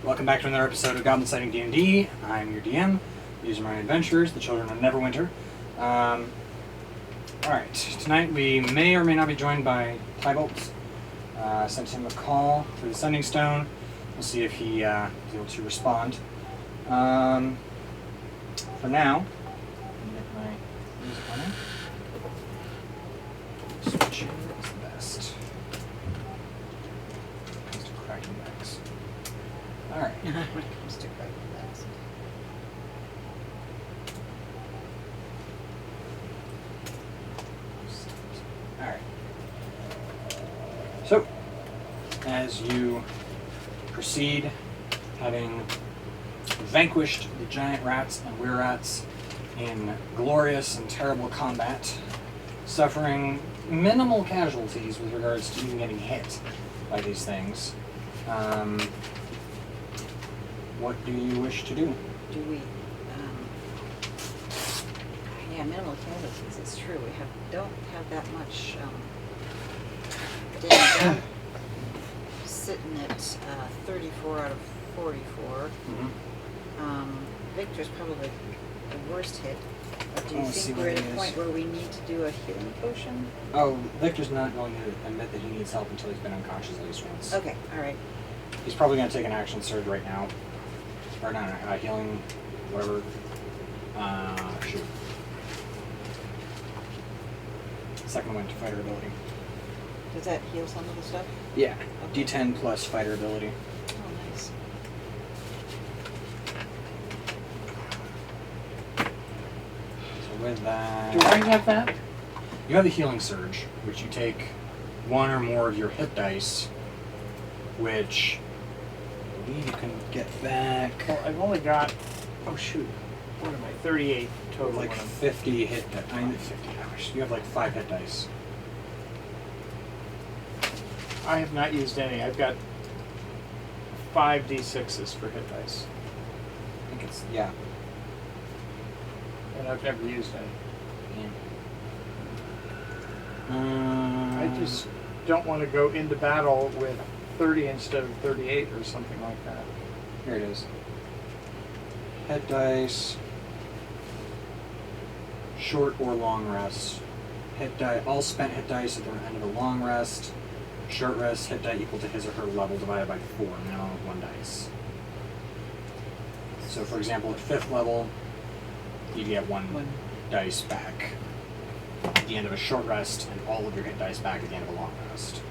Welcome back to another episode of Goblin-Sighting D&D. I'm your DM. These are my adventures, the Children of Neverwinter. Alright, tonight we may or may not be joined by Tybolt. Sent him a call through the Sending Stone. We'll see if he is able to respond. For now, let me get my music running. Switching is the best. Comes to cracking backs. Alright. When it comes to cracking backs. Alright. So, as you proceed, having vanquished the giant rats and wererats in glorious and terrible combat, suffering minimal casualties with regards to even getting hit by these things, what do you wish to do? Do we, yeah, minimal casualties, it's true. We don't have that much, damage. Sitting at 34 out of 44. Victor's probably the worst hit. But do you think we're at a point where we need to do a healing potion? Oh, Victor's not going to admit that he needs help until he's been unconscious at least once. Okay, alright. He's probably going to take an action surge right now. Or no, healing, whatever. Shoot. Second one to fighter ability. Does that heal some of the stuff? Yeah, Okay. D10 plus fighter ability. Oh, nice. So with that... Do I have that? You have the healing surge, which you take one or more of your hit dice, which I believe you can get back... Well, I've only got, oh shoot, what am I, 38 total. like 50 hit dice. I mean, 50 hours. You have like 5 hit dice. I have not used any. I've got 5 d6s for hit dice, I think it's... yeah. and I've never used any. I I just don't want to go into battle with 30 instead of 38 or something like that. Here it is. Hit dice. Short or long rest. Hit die. All spent hit dice at the end of a long rest. Short rest, hit die equal to his or her level divided by 4, minimum of 1 dice. So for example, at 5th level, you get 1 dice back at the end of a short rest, and all of your hit dice back at the end of a long rest.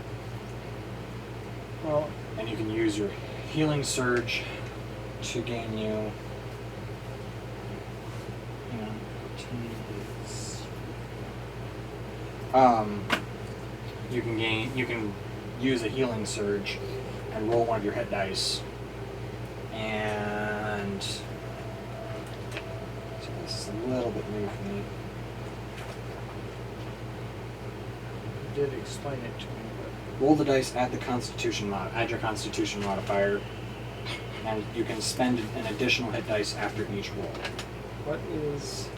Well, And you can use your healing surge to gain you... hang on, 14 is... you can use a healing surge and roll one of your hit dice, and so this is a little bit new for me. you did explain it to me, but Roll the dice, add your Constitution modifier, and you can spend an additional hit dice after each roll. what is,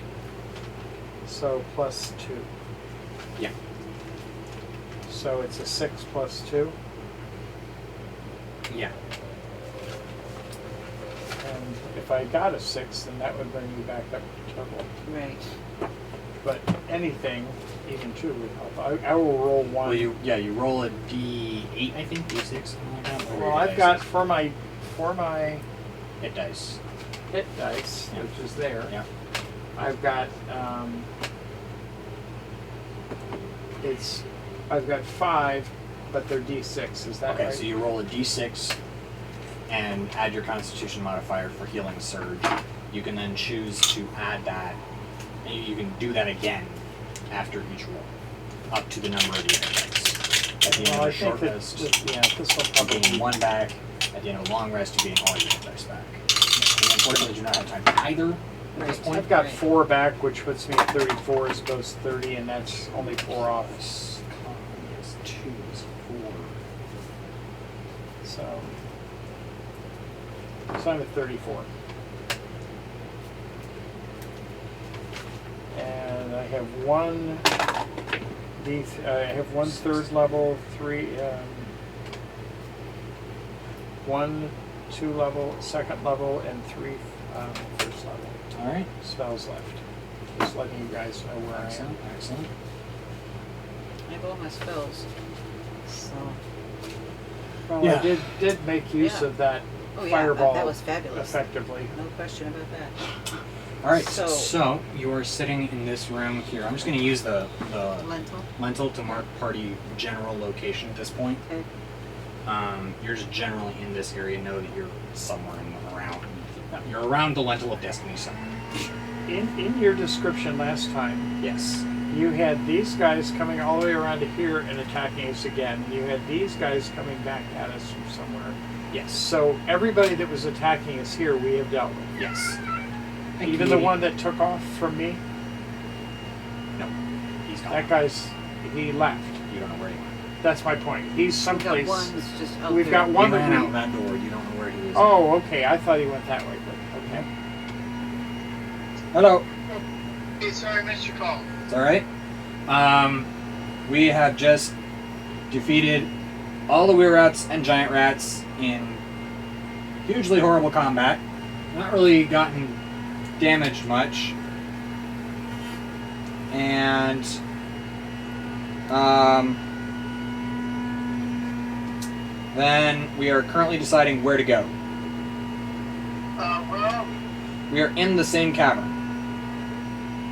so plus 2. Yeah. So it's a 6 plus 2, Yeah. and if I got a 6, then that would bring me back up to total. Right. But anything, even 2 would help. I will roll 1. Well, you roll a D8, I think, D6, something like that. Well, I've got for my hit dice. hit dice, Yeah. which is there. Yeah. I've got I've got 5, but they're D6. Is that Okay, right? so you roll a D6 and add your Constitution modifier for healing surge. You can then choose to add that, and you can do that again after each roll, up to the number of your hit dice. At the end Well, of I a short think rest, this will you probably gain 1 back. At the end of a long rest, you gain all your hit dice back. We unfortunately do not have time for either at this point. I've got 4 back, which puts me at 34 as opposed to 30, and that's only 4 off. Yes, 2 is 4. So I'm at 34. And I have one I have one third level, one 2 level, 2nd level, and 3 first level All right. spells left. Just letting you guys know where I am. Excellent. Excellent. I have all my spells. So. Well, Yeah. I did make use Yeah. of that Oh yeah, fireball that was fabulous. effectively. No question about that. All right. So- So you are sitting in this room here. I'm just going to use the Lentil. lentil to mark party general location at this point. Okay. You're just generally in this area. Know that you're somewhere in the around. You're around the lentil of destiny somewhere. In your description last time, Yes. you had these guys coming all the way around to here and attacking us again. You had these guys coming back at us from somewhere. Yes. So everybody that was attacking us here, we have dealt with. Yes. Even the one that took off from me, No. He's gone. that guy's, he left. You don't know where he went. That's my point. He's We've got someplace. one that's just out We've there. got one He that ran we- out that door. You don't know where he is. Oh, okay. I thought he went that way, but okay. Hello. Hey, sorry, I missed your call. It's all right. We have just defeated all the wererats and giant rats in hugely horrible combat. Not really gotten damaged much. And then we are currently deciding where to go. Where are we? We are in the same cavern.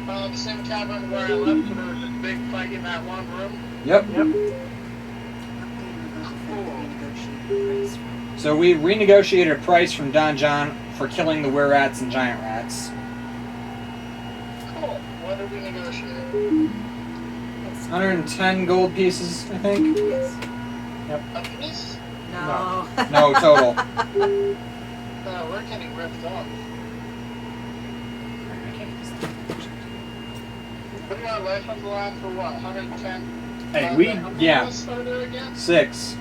The same cabin where I left when there was a big fight in that one room. Yep. Yep. So we renegotiated a price from Don John for killing the wererats and giant rats. Cool. What did we negotiate? 110 gold pieces, I think. Yes. A piece? No. No, total. We're getting ripped off. Putting our life on the line for what? 110? Hey, How many yeah, of us are there again? 6. 6?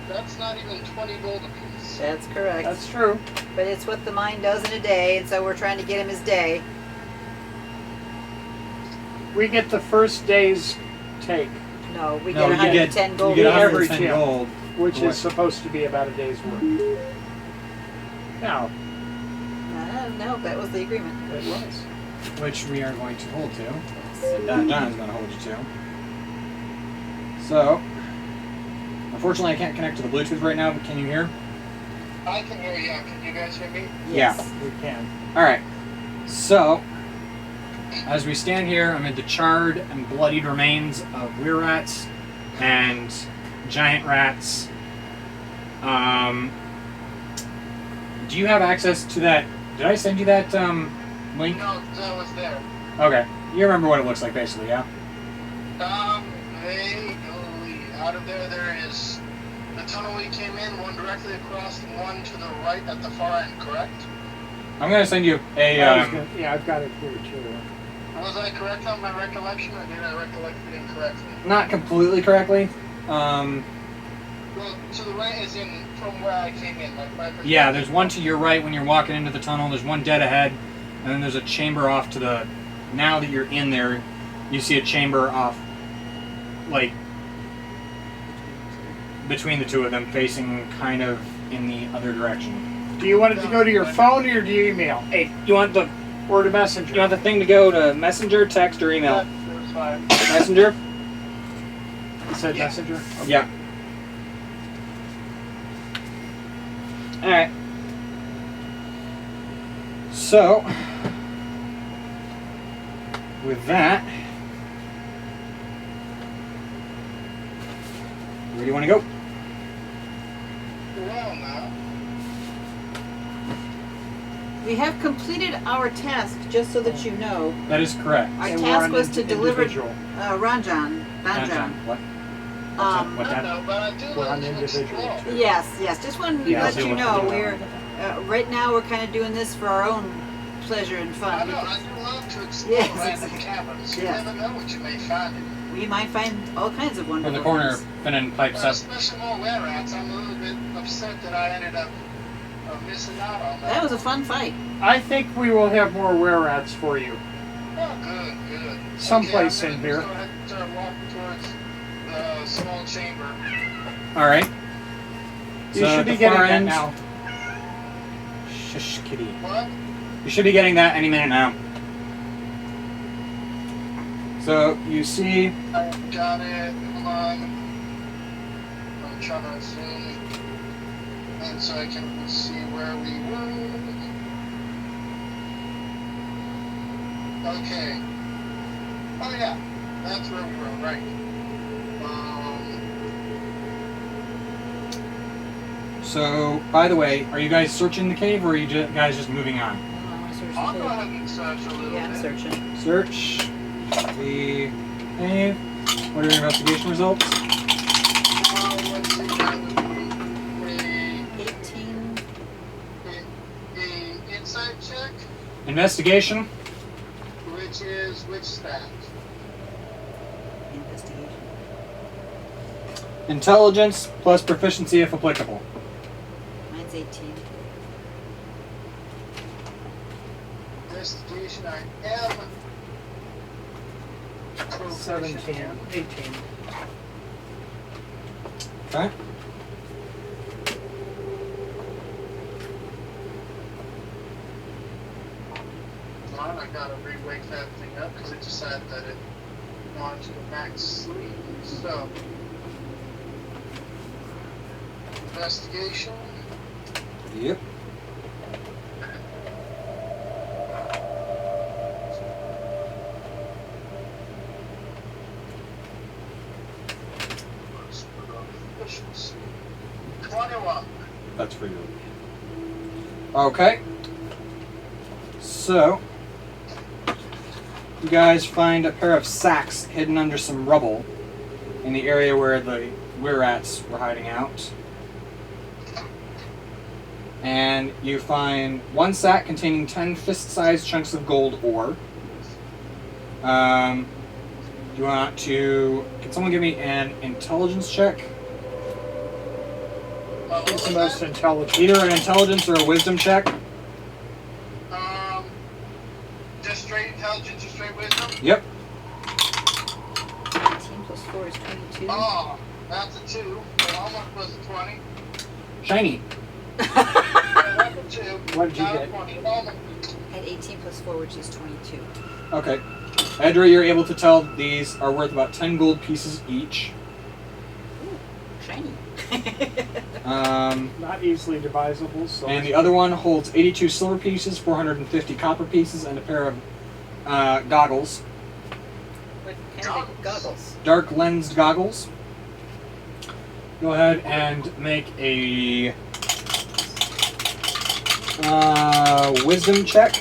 That's not even 20 gold a piece. That's correct. That's true. But it's what the mine does in a day, and so we're trying to get him his day. We get the first day's take, No, we No, get you 110 get, gold. you get every 110 kill. gold. which Right. is supposed to be about a day's work. Now, No, that was the agreement. it was. Which we are going to hold to. And Don John is going to hold you to. So, unfortunately I can't connect to the Bluetooth right now, but can you hear? I can hear you. Can you guys hear me? Yes. We can. Alright. So, as we stand here amid the charred and bloodied remains of wererats and giant rats, do you have access to that? Did I send you that link? No, that was there. Okay. You remember what it looks like, basically, yeah? Vaguely. Out of there is the tunnel we came in, one directly across and one to the right at the far end, correct? I'm going to send you a... Yeah, I've got it here too. Was I correct on my recollection, or did I recollect it incorrectly? not completely correctly. Well, to the right is in from where I came in, like my perspective. Yeah, there's one to your right when you're walking into the tunnel. There's one dead ahead. And then there's a chamber off to the... Now that you're in there, you see a chamber off, like, between the two of them, facing kind of in the other direction. Do you want it to go to your phone or do you email? Hey, you want the Messenger? thing to go to Messenger, text, or email? That's fine. Messenger? You said Yeah. Messenger? Okay. Yeah. Alright. So, with that, where do you want to go? Well, now. We have completed our task, just so that you know. That is correct. Our And we're task on was to deliver individual. Ranjan. What? What I that? know, but I do We're on like to individual explore. too. Yes. Just wanted to Yeah, let so you what know to do. we're right now we're kind of doing this for our own pleasure and I fun. know, I do love to explore Yes, random exactly. caverns. You Yes. never know what you may find. We might find all kinds of In wonderful the corner, things. Finnan pipes Well, up. especially more wererats. I'm a little bit upset that I ended up missing out on that. That was a fun fight. I think we will have more wererats for you. Oh, good. Someplace Okay, I'm in gonna here. Go ahead and start walking towards the small chamber. Alright. You So at should be the getting far that end- now. Shush, kitty. What? You should be getting that any minute now. So you see, I got it. Hold on. I'm trying to zoom in so I can see where we were. Okay. Oh yeah, that's where we were, right. so by the way, are you guys searching the cave or are you guys just moving on? I want to search I'll the go cave. ahead and search a little Yeah, I'm bit. searching. Search the cave. What are your investigation results? Let's see, that would be 18. a insight check, Investigation. which is which stat? Investigation. Intelligence plus proficiency if applicable. Mine's 18. Investigation, I am 17, 18. Okay. I gotta re-wake that thing up because it decided that it wanted to go back to sleep. So, investigation. Yep. Efficiency. 21. That's for you. Okay. So, you guys find a pair of sacks hidden under some rubble in the area where the wererats were hiding out. And you find one sack containing 10 fist-sized chunks of gold ore. You want to... Can someone give me an intelligence check? What He's was the most that? intelligent. Either an intelligence or a wisdom check. Just straight intelligence or straight wisdom? Yep. 18 plus 4 is 22. Oh, that's a 2. It almost was a 20. Shiny. Yeah, that's a 2. What did you Not a get? 20. Almost. I had 18 plus 4, which is 22. Okay. Edra, you're able to tell these are worth about 10 gold pieces each. Ooh, shiny. Not easily divisible, so. And the other one holds 82 silver pieces, 450 copper pieces, and a pair of goggles. What kind of goggles? Dark lensed goggles. Go ahead and make a wisdom check.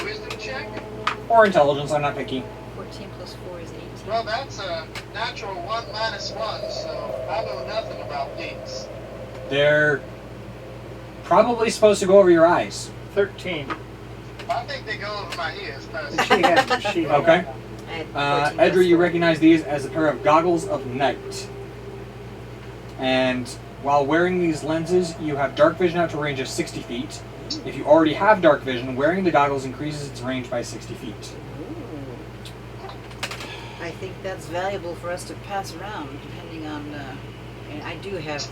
Wisdom check? Or intelligence, I'm not picky. 14 plus 4 is 18. Well, that's a natural 1 minus 1, so I know nothing about these. They're probably supposed to go over your eyes. 13. I think they go over my ears, She personally. had. Okay. I had 14 Edra, plus you 4. recognize these as a pair of goggles of night. And while wearing these lenses, you have dark vision out to a range of 60 feet. If you already have dark vision, wearing the goggles increases its range by 60 feet. Ooh. I think that's valuable for us to pass around, depending on. And I do have.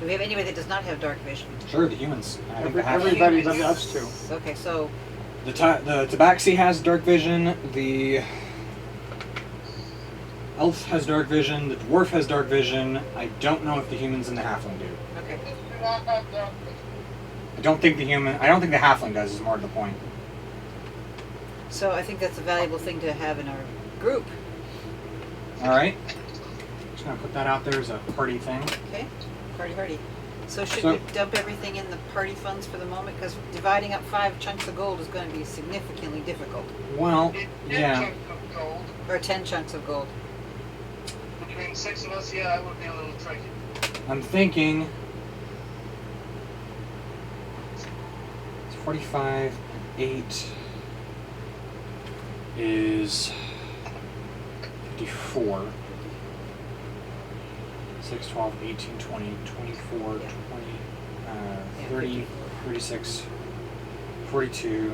Do we have anybody that does not have dark vision? Sure, the humans. I think the half- Everybody but us two. Okay, so The tabaxi has dark vision. The elf has dark vision. The dwarf has dark vision. I don't know if the humans and the halfling do. okay. They do not have dark vision. I don't think the halfling does. Is more to the point. So I think that's a valuable thing to have in our group. All right. Just gonna put that out there as a party thing. Okay, party hardy. So should So- we dump everything in the party funds for the moment? Because dividing up 5 chunks of gold is going to be significantly difficult. Well, It yeah. chunks of gold. Or 10 chunks of gold. Between 6 of us, yeah, it would be a little tricky. I'm thinking it's 45 and 8 is 54. 6, 12, 18, 20, 24, 20, Yeah, 30, 54. 36, 42,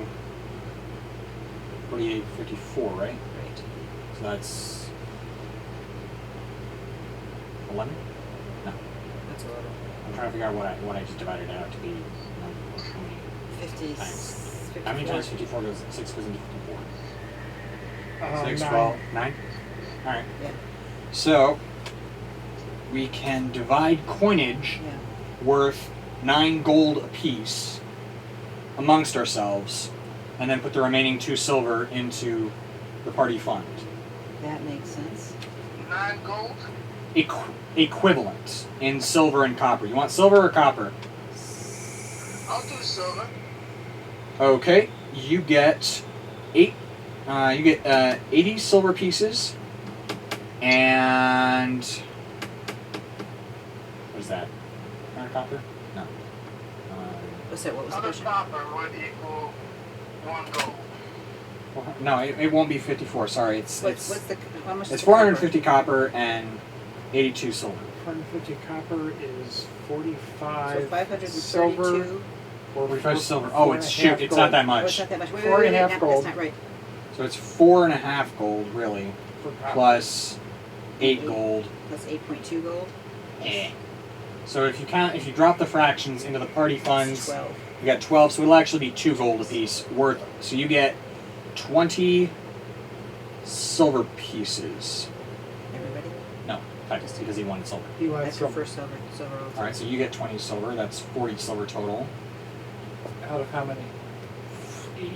48, 54, right? Right. So that's 11? No. That's a little. trying to figure out what I just divided out to be. 50. Times. How many times 54 goes? 6 goes into 54. 6, 9. 12, 9. All right. Yeah. So we can divide coinage Yeah. worth 9 gold apiece amongst ourselves, and then put the remaining 2 silver into the party fund. That makes sense. 9 gold? Equivalent in silver and copper. You want silver or copper? I'll do silver. Okay, you get 80 silver pieces, and what is that? Another copper? No. What's that? What was the Other question? copper would equal 1 gold. No, it won't be 54. Sorry, it's What's the how much? it's is the copper? 450 copper and 82 silver. 450 copper is 45 So 532. silver. Or 45 silver. Oh, it's shoot. It's not that Oh, it's much. not that much. Wait, 4.5 gold. That's not right. So it's 4.5 gold really, for copper. plus 8 gold. That's 8.2 gold. Eh. So if you drop the fractions into the party funds, 12. you got 12. So it'll actually be 2 gold apiece worth. So you get 20 silver pieces. Everybody. No, Titus, because he wanted silver. He wants That's your silver. first silver. Silver. All right, so you get 20 silver. That's 40 silver total. Out of how many? 80. Okay.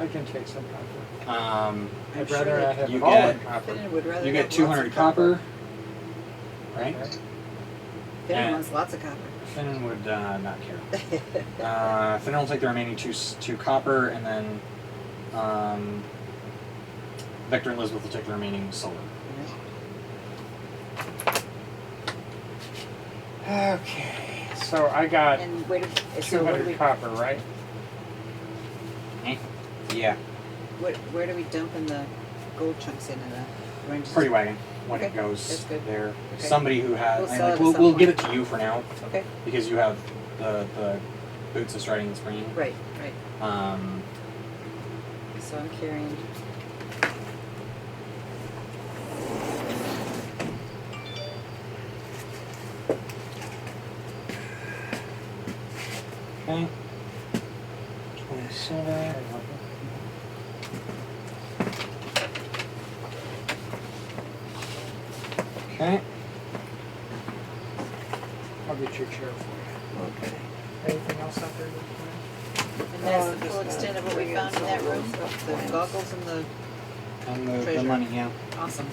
I can take some copper. I'm I'd sure rather that have you all get- in copper. Finnan would rather You have get 200 lots of copper, right? Okay. Finnan and- wants lots of copper. Finnan would not care. Finnan will take the remaining two copper, and then Victor and Elizabeth will take the remaining silver. Okay. So I got And where did so what do 200 we copper, right? Yeah, where do we dump in the gold chunks in the oranges? party wagon when it Okay, goes that's good. there. Okay. Somebody who has, We'll and sell like, it at some we'll give it point. to you for now Okay. because you have the boots of striding and springing. Right. So I'm carrying. Okay. 20 silver. Okay. I'll get your chair for you. Okay. Anything else out there? And that's the full extent of what we found in that room. The goggles and the And the Treasure. money, yeah. awesome.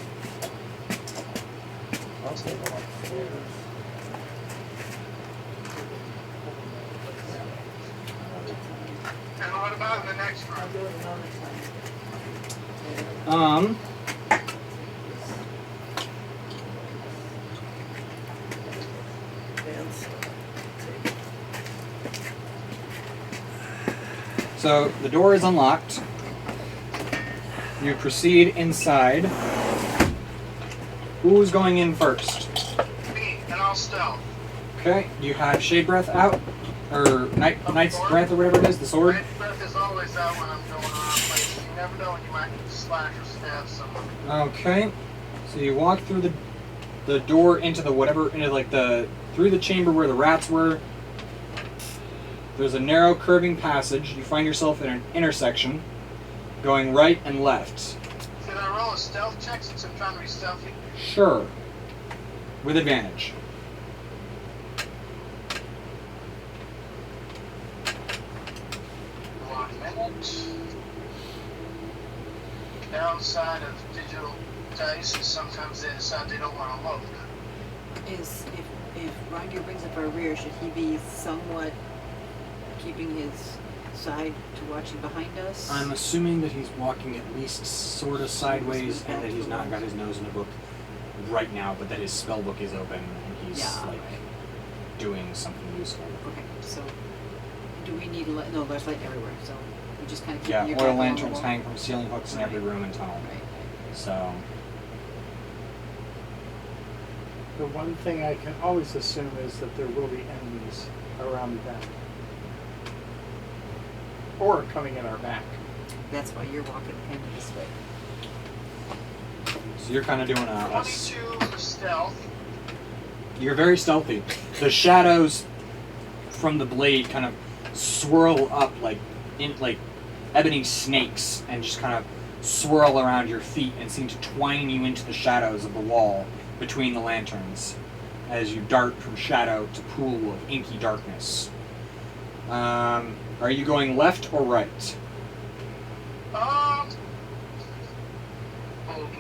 I'll take a look. And what about in the next room? So the door is unlocked. You proceed inside. Who's going in first? Me, and I'll stealth. Okay, you have Shade Breath out, or Knight's Breath, or whatever it is, the sword. Red breath is always out when I'm going around places. You never know when you might slash or stab someone. Okay, so you walk through the door into through the chamber where the rats were. There's a narrow curving passage. You find yourself in an intersection, going right and left. Can I roll a stealth check since I'm trying to be stealthy? Sure, with advantage. One minute. Downside of digital dice is sometimes they decide they don't want to load. Is if Rondir brings up our rear, should he be somewhat keeping his side to watching behind us? I'm assuming that he's walking at least sort of sideways, and that he's not got his nose in the book right now, but that his spell book is open and he's Yeah. doing something useful. Okay, so do we need light? No, there's light everywhere, so we just kind of keep Yeah, your oil back along the lanterns wall. hang from ceiling hooks in every room and tunnel. Right. So, The one thing I can always assume is that there will be enemies around the back. Or coming in our back. That's why you're walking kind of this way. so you're kind of doing a 22 for stealth. You're very stealthy. The shadows from the blade kind of swirl up like ebony snakes and just kind of swirl around your feet and seem to twine you into the shadows of the wall between the lanterns as you dart from shadow to pool of inky darkness. Are you going left or right? Hold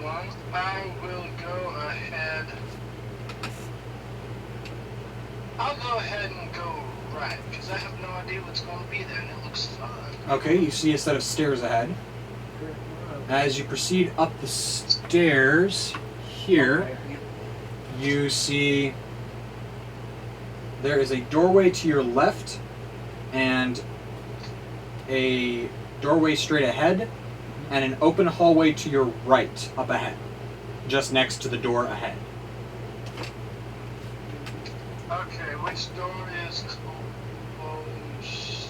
on. I will go ahead. I'll go ahead and go right, because I have no idea what's going to be there, and it looks fun. Okay, you see a set of stairs ahead. As you proceed up the stairs here, you see there is a doorway to your left and a doorway straight ahead and an open hallway to your right up ahead, just next to the door ahead. Okay, which door is closed?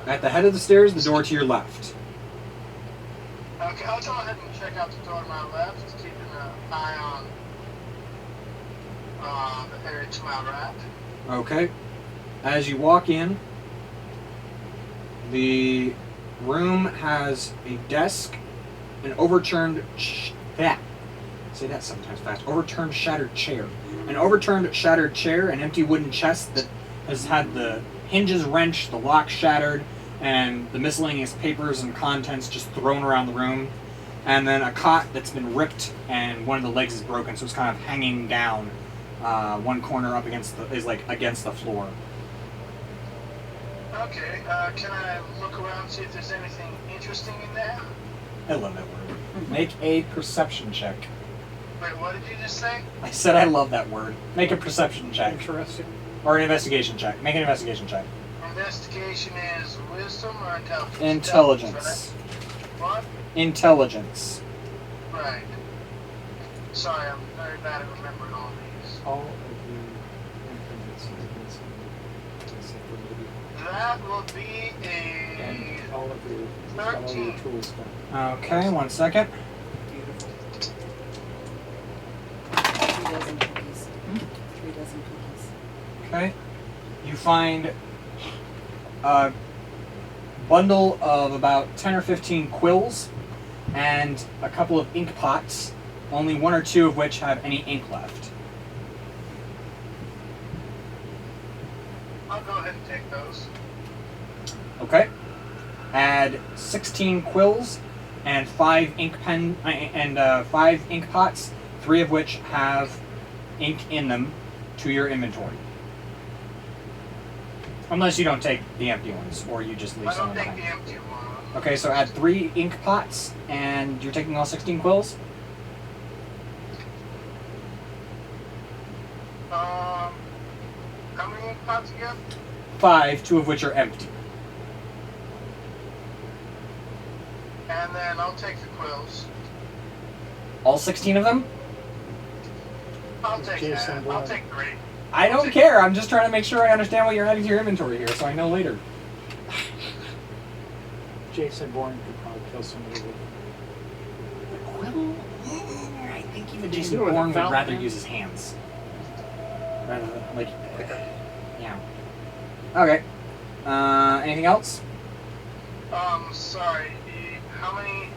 At the head of the stairs, the door to your left. Okay, I'll go ahead and check out the door to my left, keeping an eye on the area to my right. Okay. As you walk in, the room has a desk, an overturned say that sometimes fast. Overturned shattered chair. An overturned shattered chair, an empty wooden chest that has had the hinges wrenched, the lock shattered, and the miscellaneous papers and contents just thrown around the room. And then a cot that's been ripped and one of the legs is broken, so it's kind of hanging down. One corner up against the floor. Okay, can I look around, see if there's anything interesting in there? I love that word. Make a perception check. Wait, what did you just say? I said I love that word. Make a perception check. Interesting. Or an investigation check. Make an investigation check. Investigation is wisdom or intelligence? Intelligence. Right? What? Intelligence. Right. Sorry, I'm very bad at remembering all these. All of the That will be and a all of the all of your 13. tools done. Okay, 1 second. Beautiful. 3 dozen cookies. 3 dozen cookies. Okay. You find a bundle of about 10 or 15 quills and a couple of ink pots, only 1 or 2 of which have any ink left. I'll go ahead and take those. Okay. Add 16 quills and 5 ink pen and 5 ink pots, 3 of which have ink in them, to your inventory. Unless you don't take the empty ones, or you just leave I some don't take behind. the empty one. Okay, so add 3 ink pots, and you're taking all 16 quills? How many ink pots again? 5, 2 of which are empty. And then I'll take the quills. All 16 of them? I'll take Jason that. I'll Bourne. take 3. I don't care, I'm just trying to make sure I understand what you're adding to your inventory here, so I know later. Jason Bourne could probably kill somebody with Quill? I think even do Jason it with a Bourne would fountain rather pen? use his hands. Rather than, like, yeah. Okay. Anything else? Sorry. How many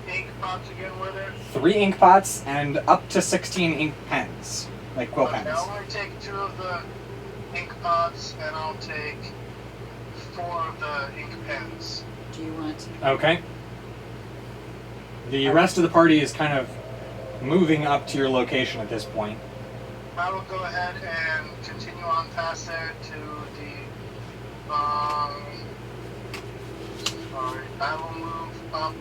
ink pots again were there? 3 ink pots and up to 16 ink pens. Like quill Okay, pens. I'll only take 2 of the ink pots, and I'll take 4 of the ink pens. Do you want? Okay. The rest of the party is kind of moving up to your location at this point. I will go ahead and continue on past there to the, sorry, I will move up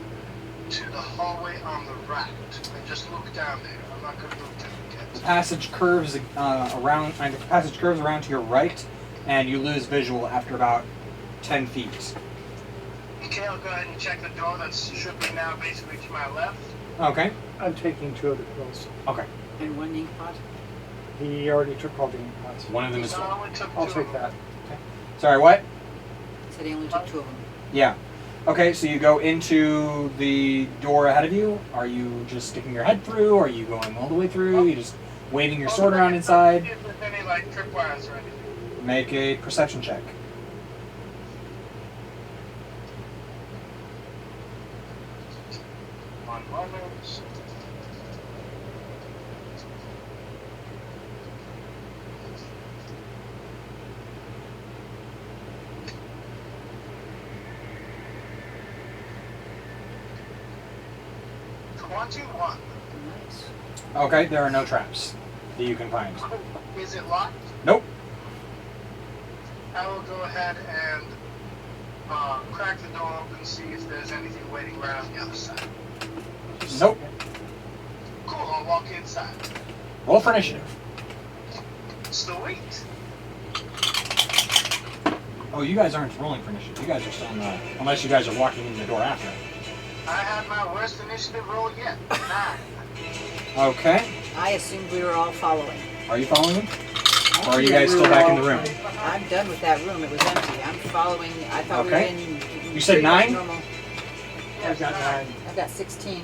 to the hallway on the right and just look down there. I'm not going to move to The the passage curves around to your right, and you lose visual after about 10 feet. Okay, I'll go ahead and check the door that should be now basically to my left. Okay. I'm taking 2 of the quills. Okay. And 1 ink pot? He already took all the ink pots. One of them is So I full. only took 2 I'll of take them. that. Sorry, what? Said he only took 2 of them. Yeah. Okay, so you go into the door ahead of you. Are you just sticking your head through? Are you going all the way through? You just waving your sword around inside. If there's any like tripwires or anything. Make a perception check. On moments. $21. Nice. Okay, there are no traps that you can find. Is it locked? Nope. I will go ahead and crack the door open and see if there's anything waiting right on the other side. Nope. Cool, I'll walk inside. Roll for initiative. Sweet. Oh, you guys aren't rolling for initiative. You guys are still in the... Unless you guys are walking in the door after. I had my worst initiative roll yet. 9. Okay. I assumed we were all following. Are you following them? Or are you guys still back in the room? I'm done with that room. It was empty. I'm following. I thought Okay. we were in. You said pretty much 9? normal. I've got 9. I've got 16.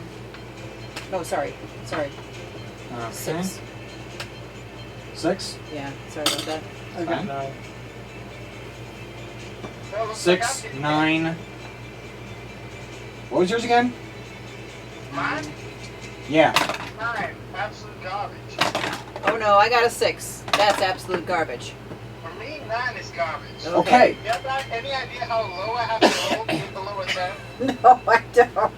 No, sorry. Okay. 6. 6? Yeah, sorry about that. I got Fine. 9. Well, looks like 6, I'm getting 9. What was yours again? Mine? Yeah. 9. Absolute garbage. Oh no, I got a 6. That's absolute garbage. For me, 9 is garbage. Okay. You have any idea how low I have to roll to get the lower 10? No, I don't.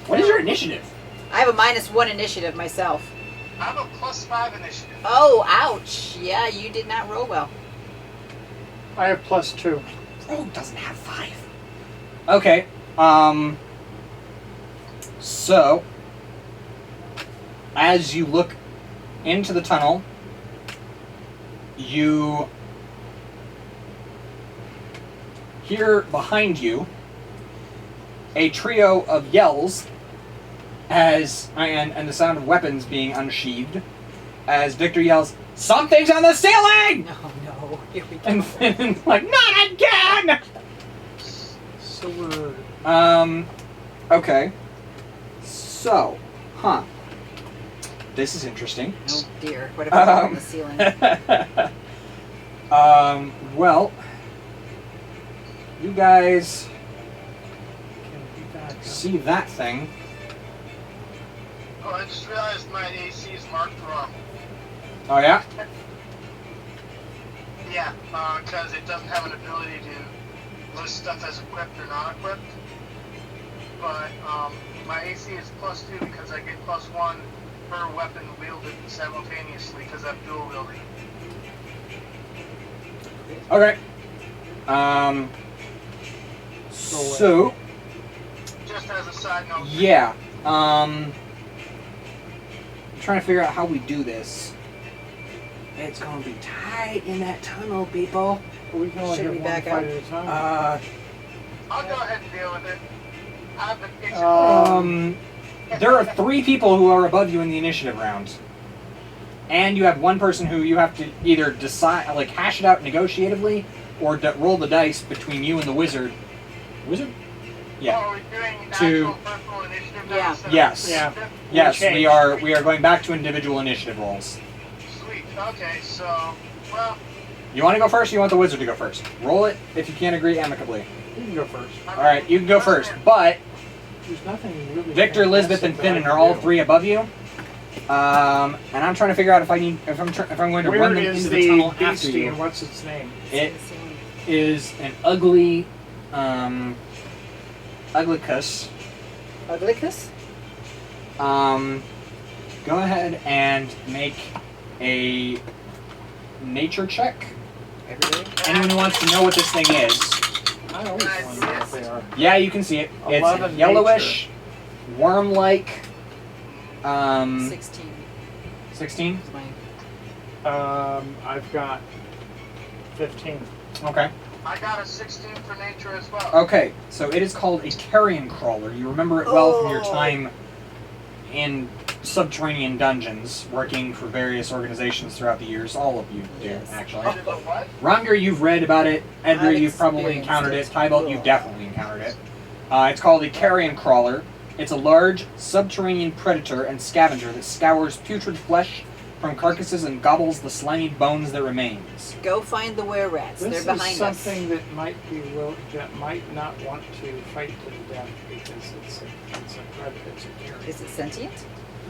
What is your initiative? I have a -1 initiative myself. I'm a +5 initiative. Oh, ouch. Yeah, you did not roll well. I have +2. Oh, doesn't have 5. Okay. So, as you look into the tunnel, you hear behind you a trio of yells as and the sound of weapons being unsheathed as Victor yells, "Something's on the ceiling!" No, no. Here we go. And Finn's like, "Not again!" So we're... Okay. So, this is interesting. Oh dear. What if it's on the ceiling? Well, you guys see that thing. Oh, I just realized my AC is marked wrong. Oh, yeah? Yeah, because it doesn't have an ability to list stuff as equipped or not equipped. But my AC is +2 because I get +1 per weapon wielded simultaneously because I'm dual wielding. Okay. So, Just as a side note. yeah. I'm trying to figure out how we do this. It's gonna be tight in that tunnel, people. We can only Should have we one back fight up? at a time. I'll go ahead and deal with it. I've been itching. There are 3 people who are above you in the initiative round. And you have one person who you have to either decide, like, hash it out negotiatively, or roll the dice between you and the wizard. Wizard? Yeah. Oh, are we doing To- actual personal initiative now Yeah. instead of Yes. Yeah. Yes, Change. we are going back to individual initiative rolls. Sweet. Okay, so, well, You want to go first, or you want the wizard to go first? Roll it if you can't agree amicably. You can go first. Alright, you can go first. But There's nothing really... Victor, Elizabeth, and fantastic Finn that I are can all do. 3 above you. And I'm trying to figure out if I'm going to Where run them is into the the tunnel after beastie you. and what's its name? It is an ugly, uglycus. Uglycus? Go ahead and make a nature check. Everybody? Anyone who wants to know what this thing is. I always wonder what they are. Yeah, you can see it. It's 11 yellowish, worm-like. 16 16? is my... I've got 15. Okay. I got a 16 for nature as well. Okay, so it is called a carrion crawler. You remember it well from your time in subterranean dungeons, working for various organizations throughout the years. All of you do, Yes. actually. Is it a what? Runger, you've read about it. Edgar, I've you've probably experienced encountered it. it. Tybalt, you've definitely encountered it. It's called a carrion crawler. It's a large subterranean predator and scavenger that scours putrid flesh from carcasses and gobbles the slimy bones that remains. Go find the wererats. This They're is behind us. something that that might not want to fight to the death because it's a predator, it's a carrier. Is it sentient?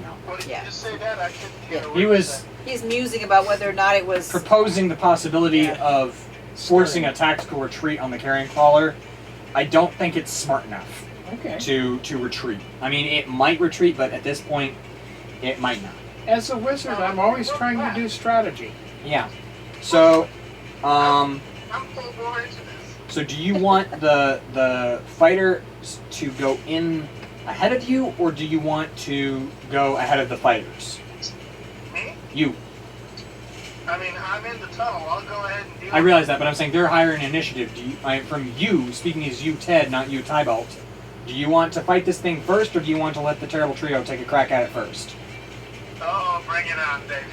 No. What did Yeah. you just say that? I couldn't hear Yeah. what He you was said. He's musing about whether or not it was. proposing the possibility Yeah. of forcing a tactical retreat on the carrion crawler. I don't think it's smart enough Okay. to retreat. I mean, it might retreat, but at this point, it might not. As a wizard, I'm always trying to do strategy. Yeah. So, I'm full bore into this. so do you want the fighters to go in ahead of you, or do you want to go ahead of the fighters? Me? You. I mean, I'm in the tunnel. I'll go ahead and deal I realize that, but I'm saying they're higher in initiative. Do you, from you, speaking as you, Ted, not you, Tybalt, do you want to fight this thing first, or do you want to let the terrible trio take a crack at it first? Oh, bring it on, baby.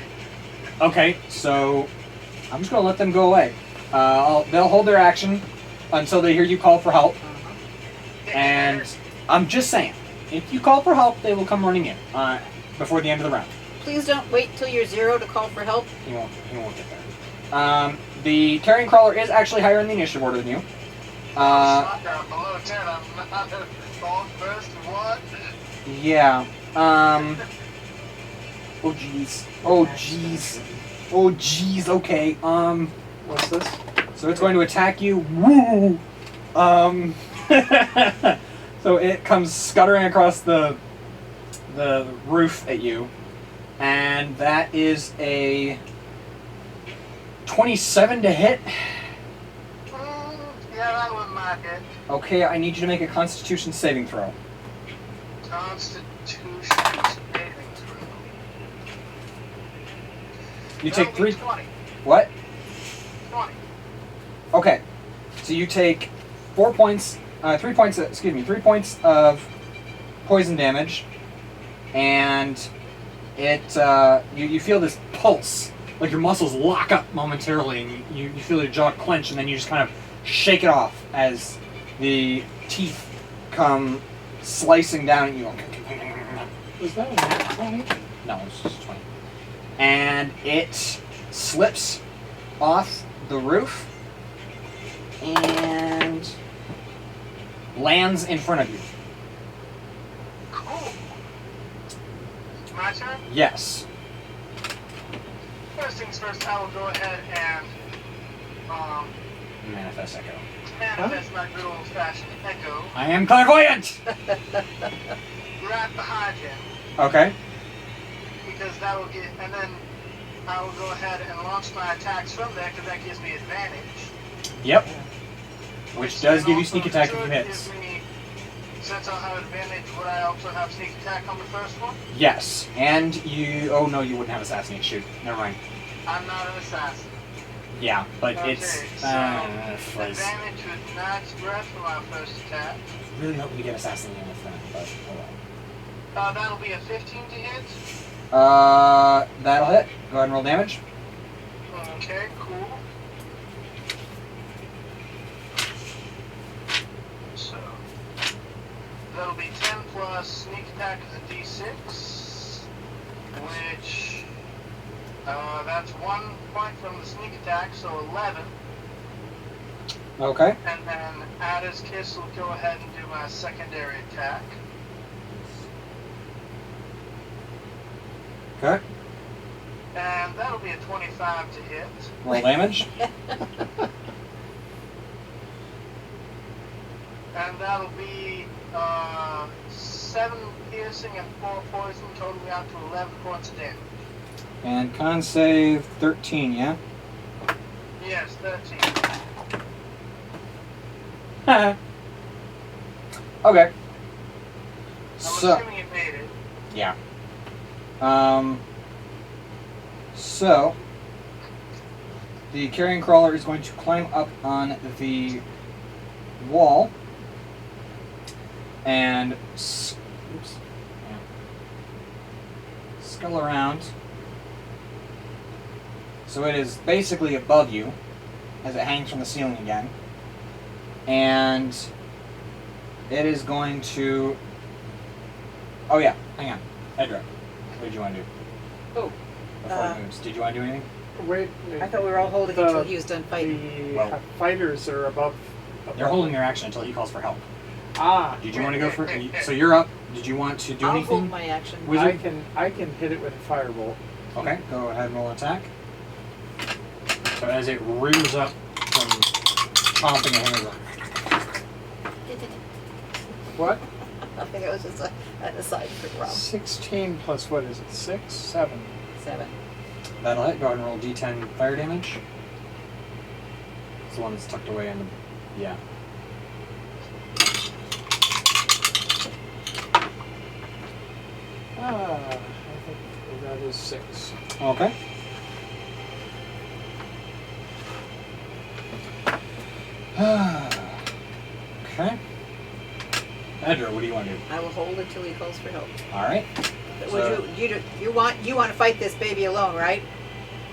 Okay, so I'm just going to let them go away. They'll hold their action until they hear you call for help, and I'm just saying, if you call for help, they will come running in before the end of the round. Please don't wait till you're 0 to call for help. He won't get there. The carrion crawler is actually higher in the initiative order than you. Shot down below 10. I'm not on first. What? Yeah. Oh jeez. Oh jeez. Oh jeez. Okay. What's this? So it's going to attack you. Woo. So it comes scuttering across the roof at you, and that is a 27 to hit. Yeah, that one might hit. Okay, I need you to make a Constitution saving throw. Constitution saving throw. You That'll take be 3. 20. What? 20. Okay. So you take 4 points. 3 points. 3 points of poison damage, and it. You feel this pulse, like your muscles lock up momentarily, and you feel your jaw clench, and then you just kind of shake it off as the teeth come slicing down at you. Was that a nat 20? No, it's just 20. And it slips off the roof and lands in front of you. Cool. My turn? Yes. First things first, I will go ahead and Manifest Echo. manifest my good old-fashioned echo I am clairvoyant! right behind him, Okay. because that will get, and then I will go ahead and launch my attacks from there, because that gives me advantage. Yep. Which does And give you also sneak attack if you should hit. give me- Since I'll have advantage, would I also have sneak attack on the first one? Yes. And you. Oh no, you wouldn't have assassinate. Shoot. Never mind. I'm not an assassin. Yeah, but Okay, it's. Advantage with Knight's Breath for my first attack. Really hoping to get assassinated with that, but oh well. That'll be a 15 to hit. That'll hit. Go ahead and roll damage. Okay, cool. So, that'll be 10 plus sneak attack is a d6, which, that's 1 point from the sneak attack, so 11. Okay. And then Ada's Kiss will go ahead and do my secondary attack. Okay. And that'll be a 25 to hit. Roll damage. And that'll be 7 piercing and 4 poison, totaling out to 11 points of damage. And con save 13. Yeah. Yes, 13. Okay. I'm So. assuming it made it. Yeah. So the carrion crawler is going to climb up on the wall and scull around. So it is basically above you as it hangs from the ceiling again. And it is going to Oh yeah, hang on. Edra, what did you want to do Oh, before he moves? Did you want to do anything? Wait. I thought we were all holding until he was done fighting. The Well- fighters are above. They're holding their action until he calls for help. Ah. Did you want to go for? So you're up. Did you want to do I'll anything? hold my action. Wizard? I can hit it with a firebolt. Okay, go ahead and roll an attack. So as it rears up from chomping at him, What? I think it was just an aside for Rob. 16 plus what is it? 6, 7. 7. that'll hit. Go ahead and roll D10 fire damage. It's the one that's tucked away in the. Yeah. I think that is 6. Okay. Okay. Edra, what do you want to do? I will hold until he calls for help. All right. But So- you want to fight this baby alone, right?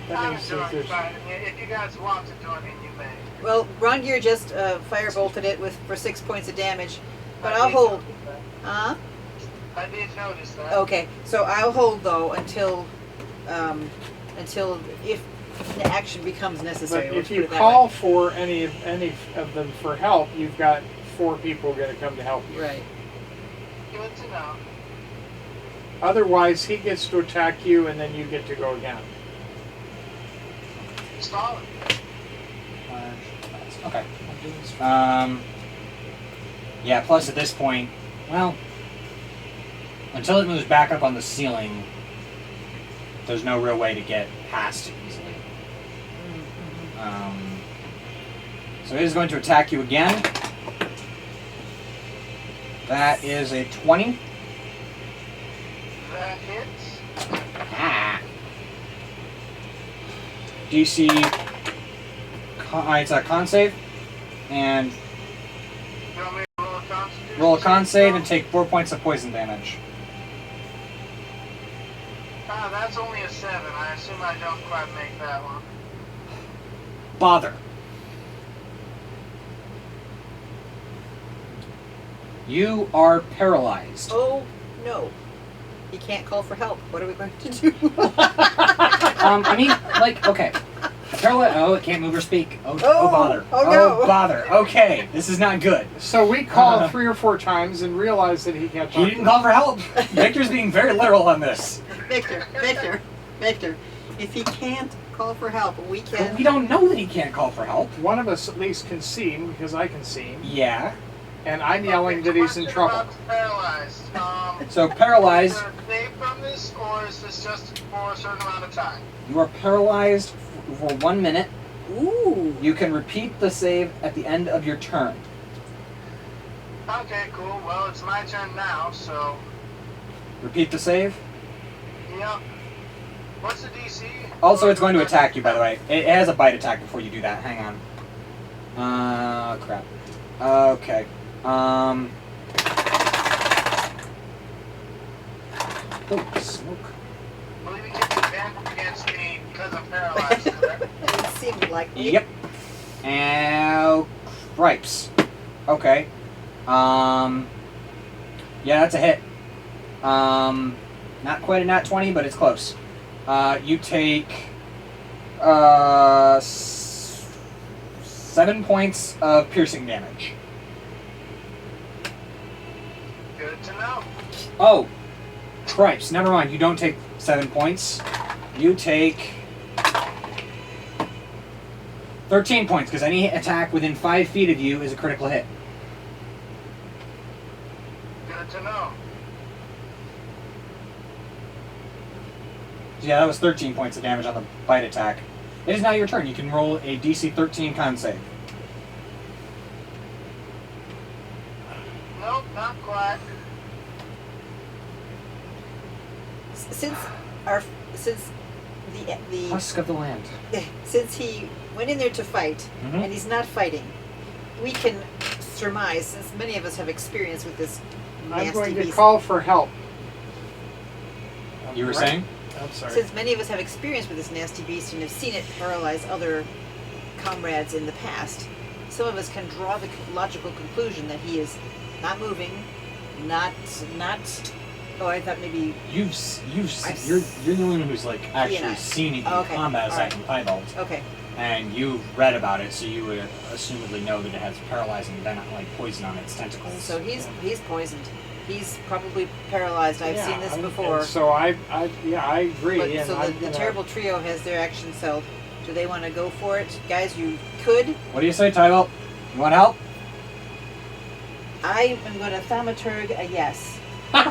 That I'm means doing that there's. fine. If you guys want to join me, you may. Well, Rongear just firebolted it for 6 points of damage, but I I'll did hold. notice that. Huh? I did notice that. Okay, so I'll hold though until if the action becomes necessary. But let's if you put it that call way. for any of them for help, you've got 4 people going to come to help you. Right. Good to know. Otherwise, he gets to attack you, and then you get to go again. Solid. Okay. Yeah, plus at this point, well, until it moves back up on the ceiling, there's no real way to get past it easily. So it is going to attack you again. That is a 20. That hits. Ah. DC. It's a con save. And You want me to roll a constitution? roll a con save and take 4 points of poison damage. That's only a 7. I assume I don't quite make that one. Bother. You are paralyzed. Oh no, he can't call for help. What are we going to do? I mean, like, okay. Paralyzed. Oh, it can't move or speak. Oh, Oh, bother. oh, no. Bother. Okay, this is not good. So we call 3 or 4 times and realize that he can't talk. He didn't call for help. Victor's being very literal on this. Victor. If he can't call for help, we But can. we don't know that he can't call for help. One of us at least can see him, because I can see him. Yeah. And I'm yelling that he's in Question trouble. about paralyzed. So paralyzed. Is there a save from this, or is this just for a certain amount of time? You are paralyzed for 1 minute. Ooh. You can repeat the save at the end of your turn. Okay, cool. Well, it's my turn now, so Repeat the save. yep. What's the DC? Also, it's going to attack you, by the way. It has a bite attack before you do that. Hang on. Crap. Okay. Oh, smoke. I believe he gets advantage against me because I'm paralyzed, correct? It seemed like me. Yep. And cripes. Okay. Yeah, that's a hit. Not quite a nat 20, but it's close. You take 7 points of piercing damage. Good to know. Oh, cripes. Never mind. You don't take 7 points. You take 13 points, because any attack within 5 feet of you is a critical hit. Good to know. So yeah, that was 13 points of damage on the bite attack. It is now your turn. You can roll a DC 13 con save. Nope, not quite. Since the Husk of the land. since he went in there to fight Mhm. and he's not fighting, we can surmise, since many of us have experience with this nasty I'm going to beast. call for help. You were Right. saying? I'm sorry. Since many of us have experience with this nasty beast and have seen it paralyze other comrades in the past, some of us can draw the logical conclusion that he is not moving, not Oh, I thought maybe. You're the only one who's like actually Yeah. seen it in Okay, combat aside alright. from Piebald. Okay. And you've read about it, so you would assumedly know that it has paralyzing poison on its tentacles. So he's poisoned. He's probably paralyzed. I've seen this before. And so I agree. But, and so I'm the gonna- terrible trio has their action cell. Do they want to go for it, guys? You could. What do you say, Tybalt? You want help? I am going to thaumaturg a yes. You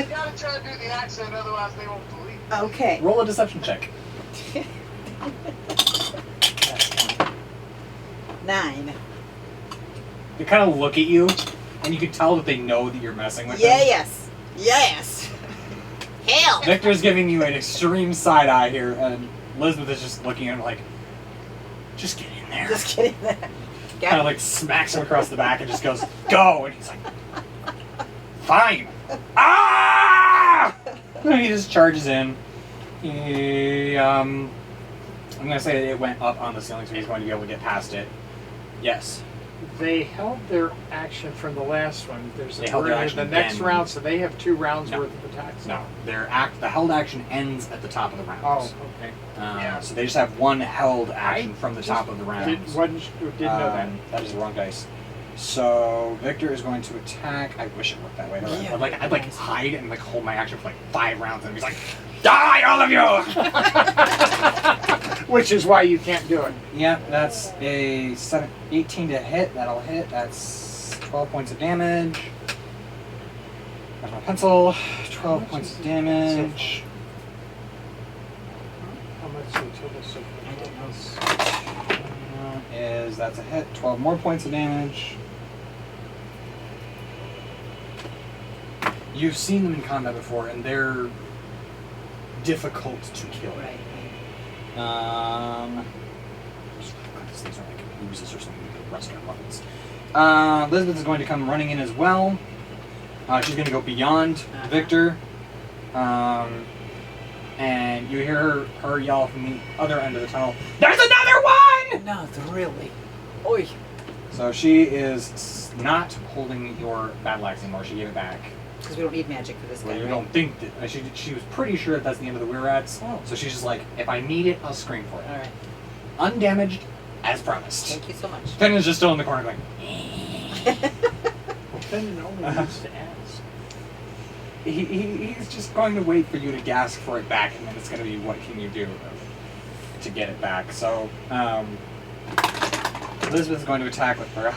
gotta try to do the accent, otherwise they won't believe it. Okay. Roll a deception check. 9. They kind of look at you, and you can tell that they know that you're messing with them. Yes. Yes. Hell. Victor's giving you an extreme side eye here, and Elizabeth is just looking at him like, just get in there. Just kidding. Kind of like smacks him across the back and just goes, go! And he's like, fine. Ah! And he just charges in. I'm going to say that it went up on the ceiling, so he's going to be able to get past it. Yes. They held their action from the last one. There's They held their action the next again. round, so they have 2 rounds No. worth of attacks. No, the held action ends at the top of the round. Oh, okay. Yeah. So they just have one held action from the top of the round. Didn't know that. That is the wrong dice. So Victor is going to attack. I wish it worked that way. Yeah. I'd like hide and like hold my action for like 5 rounds, and he's like, "Die, all of you!" Which is why you can't do it. Yeah, that's a 18 to hit. That'll hit. That's 12 points of damage. There's my pencil. 12 points of damage. How much the total so I don't know. That's a hit. 12 more points of damage. You've seen them in combat before, and they're difficult to kill. Right. These things are like oozes or something. We could rust our weapons. Elizabeth is going to come running in as well. She's going to go beyond Victor. And you hear her yell from the other end of the tunnel, "There's another one!" Not really. Oi. So she is not holding your battle axe anymore. She gave it back. Because we don't need magic for this guy. Well, you right? don't think that she was pretty sure that that's the end of the wererats. Oh. So she's just like, if I need it, I'll scream for it. All right. Undamaged, as promised. Thank you so much. Finn is just still in the corner going. Well, Fenton only needs to ask. He's just going to wait for you to gasp for it back, and then it's going to be what can you do to get it back. So Elizabeth's going to attack with her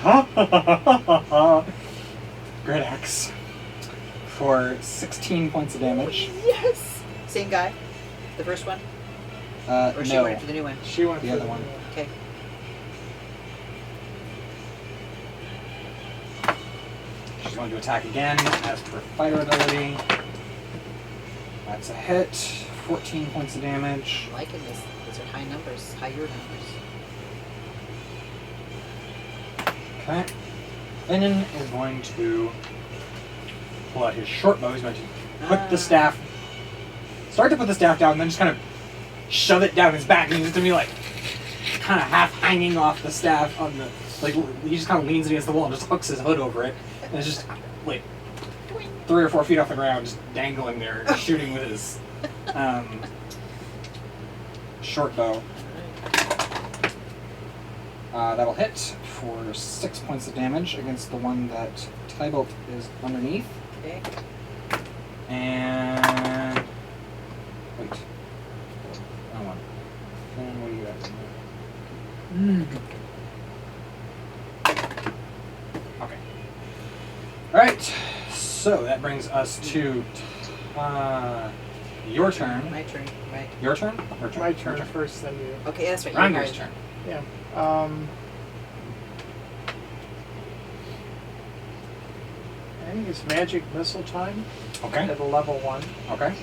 Great Axe for 16 points of damage. Yes. Same guy. The first one. Or she No, went for the new one. She went The for other one. Okay. she's going to attack again as per fighter ability. That's a hit. 14 points of damage. I'm liking this. These are high numbers. Higher numbers. Okay. Finnan is going to pull out his short bow. He's going to put the staff, start to put the staff down, and then just kind of shove it down his back, and he's just going to be like, kind of half hanging off the staff on the, like, he just kind of leans against the wall and just hooks his hood over it, and it's just, like, 3 or 4 feet off the ground, just dangling there, shooting with his short bow. That'll hit for 6 points of damage against the one that Tybalt is underneath. Okay. And wait, wrong one. And what do you got? Okay. All right. So that brings us to your turn. My turn. Right. Your turn. Your turn. My turn first, then you. Okay, that's right. Ranger's You're turn. Yeah. I think it's magic missile time Okay. at a level 1, Okay.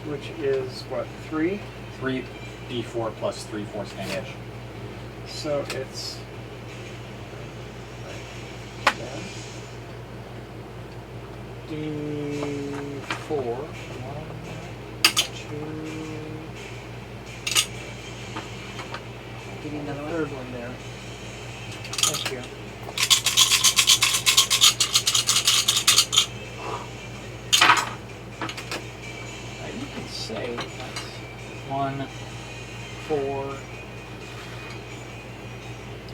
which is what, 3? 3d4 plus 3 force damage. So it's D4. 1, 2. Give me another one. Third one there. Thank you. say that's 1, 4,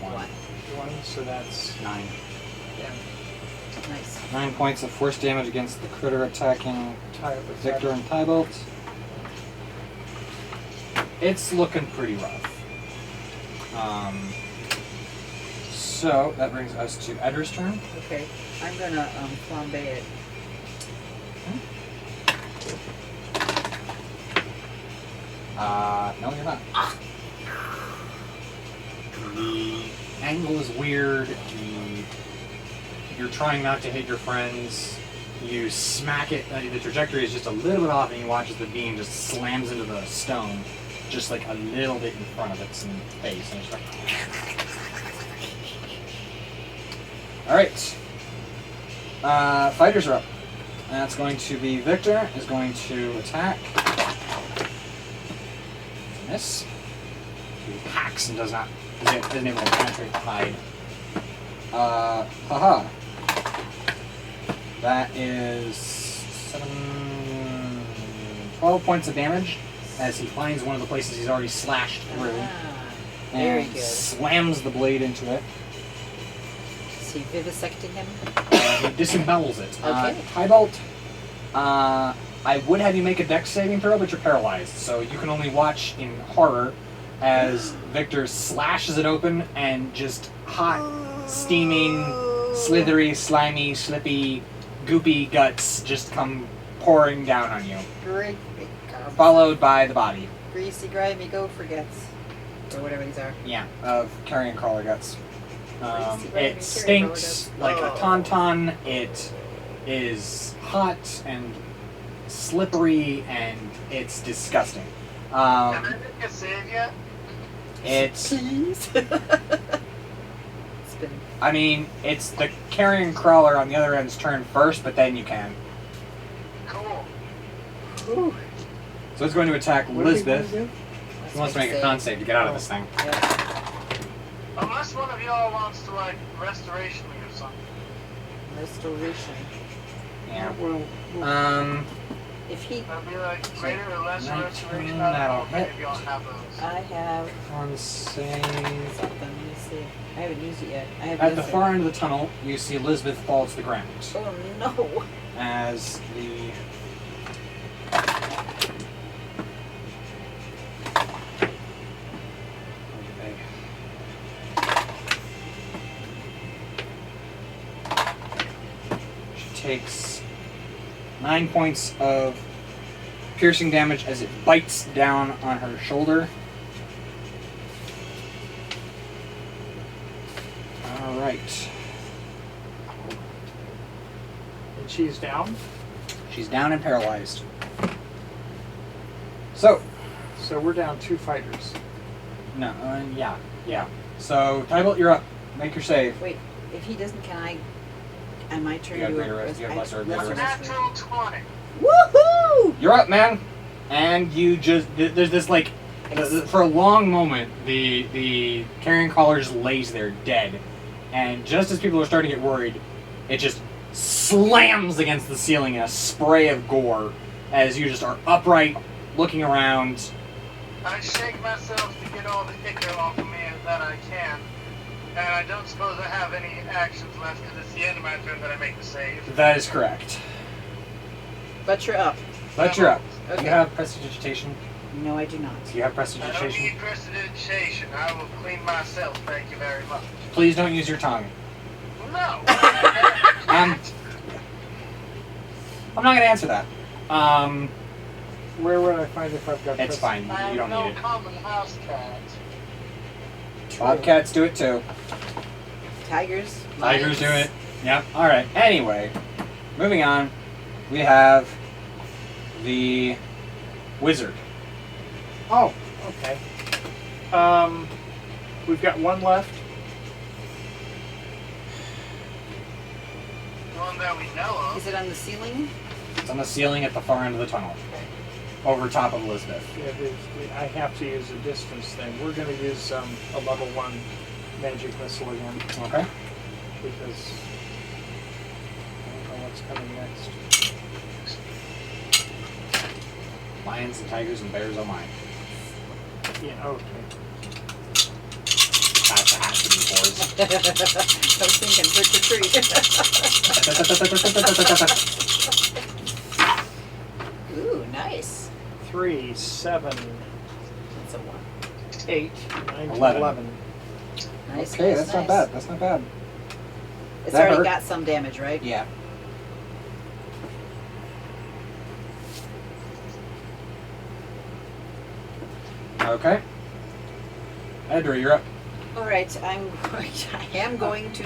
1, 1, so that's 9. yeah, Nice. 9 points of force damage against the critter attacking tie it with Victor and Tybalt. It's looking pretty rough. So that brings us to Edgar's turn. Okay. I'm gonna flambe it. No, you're not. The angle is weird. You're trying not to hit your friends. You smack it. The trajectory is just a little bit off, and you watch as the beam just slams into the stone, just like a little bit in front of its face. And it's like... All right. Fighters are up. That's going to be Victor. Is going to attack. Miss. He hacks and isn't able to penetrate the hide. Haha. That is 12 points of damage as he finds one of the places he's already slashed through Very and good. slams the blade into it. Is he vivisecting him? He disembowels it. Okay. Tybalt, I would have you make a dex saving throw, but you're paralyzed, so you can only watch in horror as Victor slashes it open and just hot, steaming, slithery, slimy, slippy, goopy guts just come pouring down on you, Great big gobs. followed by the body. Greasy, grimy gopher guts. Or whatever these are. Yeah, of carrion crawler guts. Greasy, grimy It carrion stinks crawler like guts. a tauntaun. It is hot and slippery, and it's disgusting. Can I make a save yet? It's, Please. It's been I mean, it's the carrion crawler on the other end's turn first, but then you can. Cool. Ooh. So it's going to attack What did he want Elizabeth. to do? He wants to make a con save to get out of this thing. Yeah. Unless one of y'all wants to, like, restoration me or something. Restoration. Yeah. Well, If he, That'd be like greater or lesser 19, restoration. I that'll don't know if any hit. of y'all have those. I have Con save. something. Let me see. I haven't used it yet. I have At the this. far end of the tunnel, you see Elizabeth fall to the ground Oh no. as the she takes 9 points of piercing damage as it bites down on her shoulder. All right. and she's down. She's down and paralyzed. So, So we're down 2 fighters. no, yeah. So, Tybalt, you're up. Make your save. Wait. If he doesn't, can I? On my turn, You have do greater rest- you have lesser lesser rest. Natural 20. Woohoo! You're up, man. And you just there's this like for a long moment the carrion crawler just lays there dead, and just as people are starting to get worried, it just slams against the ceiling in a spray of gore as you just are upright, looking around. I shake myself to get all the ichor off of me that I can. And I don't suppose I have any actions left because it's the end of my turn that I make the save. That is correct. But you're up. But you're up. Okay. You have prestidigitation. No, I do not. You have I don't prestidigitation. need prestidigitation. I will clean myself, thank you very much. Please don't use your tongue. No! I'm not going to answer that. Where would I find if I've got It's fine. You I'm don't no need it. common house cat. Bobcats do it too. Tigers. Tigers do lions. it. Yep. All right. Anyway, moving on. We have the wizard. Oh, okay. We've got 1 left. One that we know Is of. it on the ceiling? It's on the ceiling at the far end of the tunnel, over top of Elizabeth. Yeah, I have to use a distance thing. We're going to use a level 1 magic missile again Okay. because I don't know what's coming next. Lions and tigers and bears, oh my. Yeah, okay. That's a hat to be fours. I was thinking trick or treat. Ooh, nice. 3, 7, That's a 1. 8, 9, 11. 11. Nice. Okay, nice, that's nice. not bad. That's not bad. It's That already hurt. got some damage, right? Yeah. Okay. Edra, you're up. All right, I am going to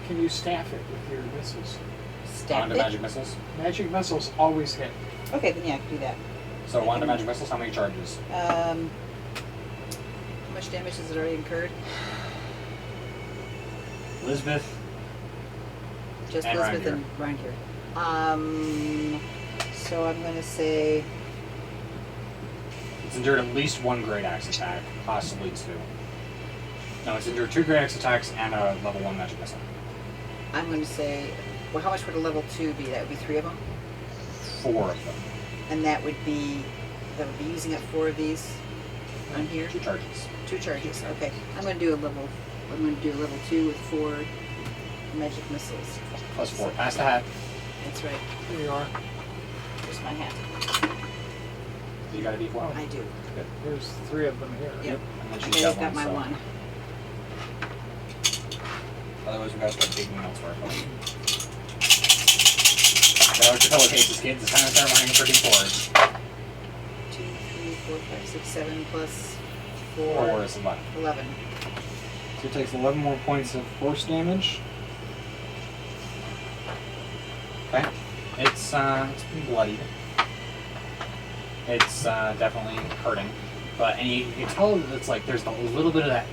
Can you staff it with your missiles? stab Wand it. of magic missiles. Magic missiles always hit. Okay, then yeah, I can do that. So wand of magic missiles, how many charges? How much damage has it already incurred? Elizabeth. Just And Elizabeth Reindeer. and Reindeer. So I'm going to say It's endured at least one great axe attack, possibly 2. No, it's endured 2 great axe attacks and a level 1 magic missile. I'm going to say. Well, how much would a level 2 be? That would be 3 of them, 4 of them. and that would be using up 4 of these on here. 2 charges. 2 charges. Okay, I'm going to do a level 2 with 4 magic missiles. Plus 4. Pass the hat. That's right. Here you are. Here's my hat. You got a D4? I do. Good. There's 3 of them here. Yep. And then Okay, she's I've got got my so- one. Otherwise, we gotta start taking notes for it. Go with your pillowcases, kids. It's time to start running for D4s. 2, 3, 4, 5, 6, 7 plus 4 4. is 11. 11. So it takes 11 more points of force damage. Okay. It's pretty bloodied. It's definitely hurting. And you can tell that it's like there's a little bit of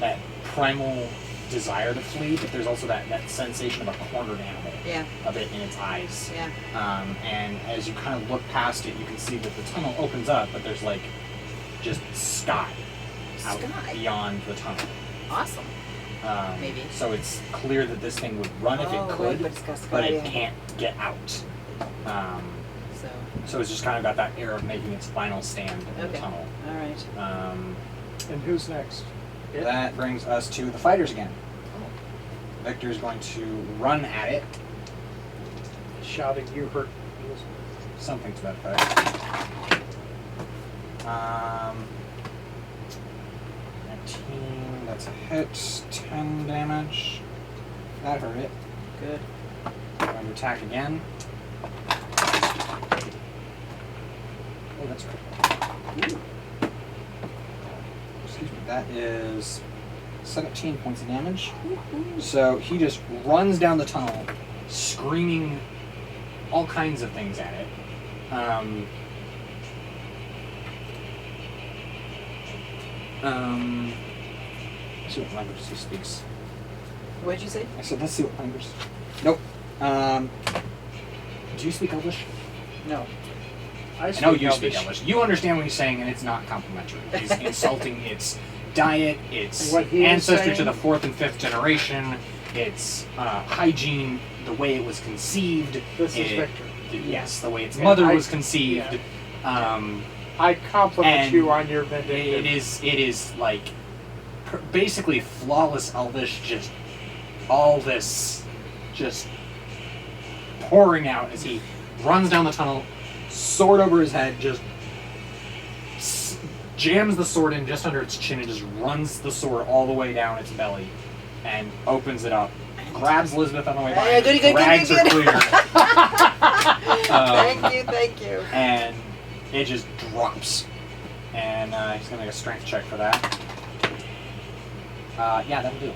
that primal desire to flee, but there's also that sensation of a cornered animal. Yeah, A bit in its eyes. yeah. And as you kind of look past it, you can see that the tunnel opens up, but there's like just sky out Sky. beyond the tunnel. Awesome. Maybe. So it's clear that this thing would run if Oh, it right, could, but it's got sky, but it yeah. can't get out. So, So it's just kind of got that air of making its final stand in the okay. tunnel. All right. And who's next? It? That brings us to the fighters again. Victor's going to run at it, Shouting, you hurt. something to that effect. 19, that's a hit, 10 damage. That hurt it. Good. Going to attack again. Oh, that's right. Ooh. Excuse me. That is 17 points of damage. So he just runs down the tunnel, screaming all kinds of things at it. Let's see what language he speaks. What did you say? I said, let's see what language. Nope. Do you speak Elvish? No. I I know you speak Elvish. You understand what he's saying, and it's not complimentary. He's insulting its diet, its What he is ancestry to saying? the 4th and 5th generation, its hygiene, the way it was conceived. This is it- Victor. Yes, the way its And mother I- was conceived. I compliment And you on your vindictive. It is like basically flawless Elvish, just all this just pouring out as he runs down the tunnel, sword over his head, just jams the sword in just under its chin and just runs the sword all the way down its belly and opens it up, grabs Elizabeth on the way by, Hey, and good, good, drags good, her good. clear. Thank you. And it just drops. And he's going to make a strength check for that. Yeah, that'll do.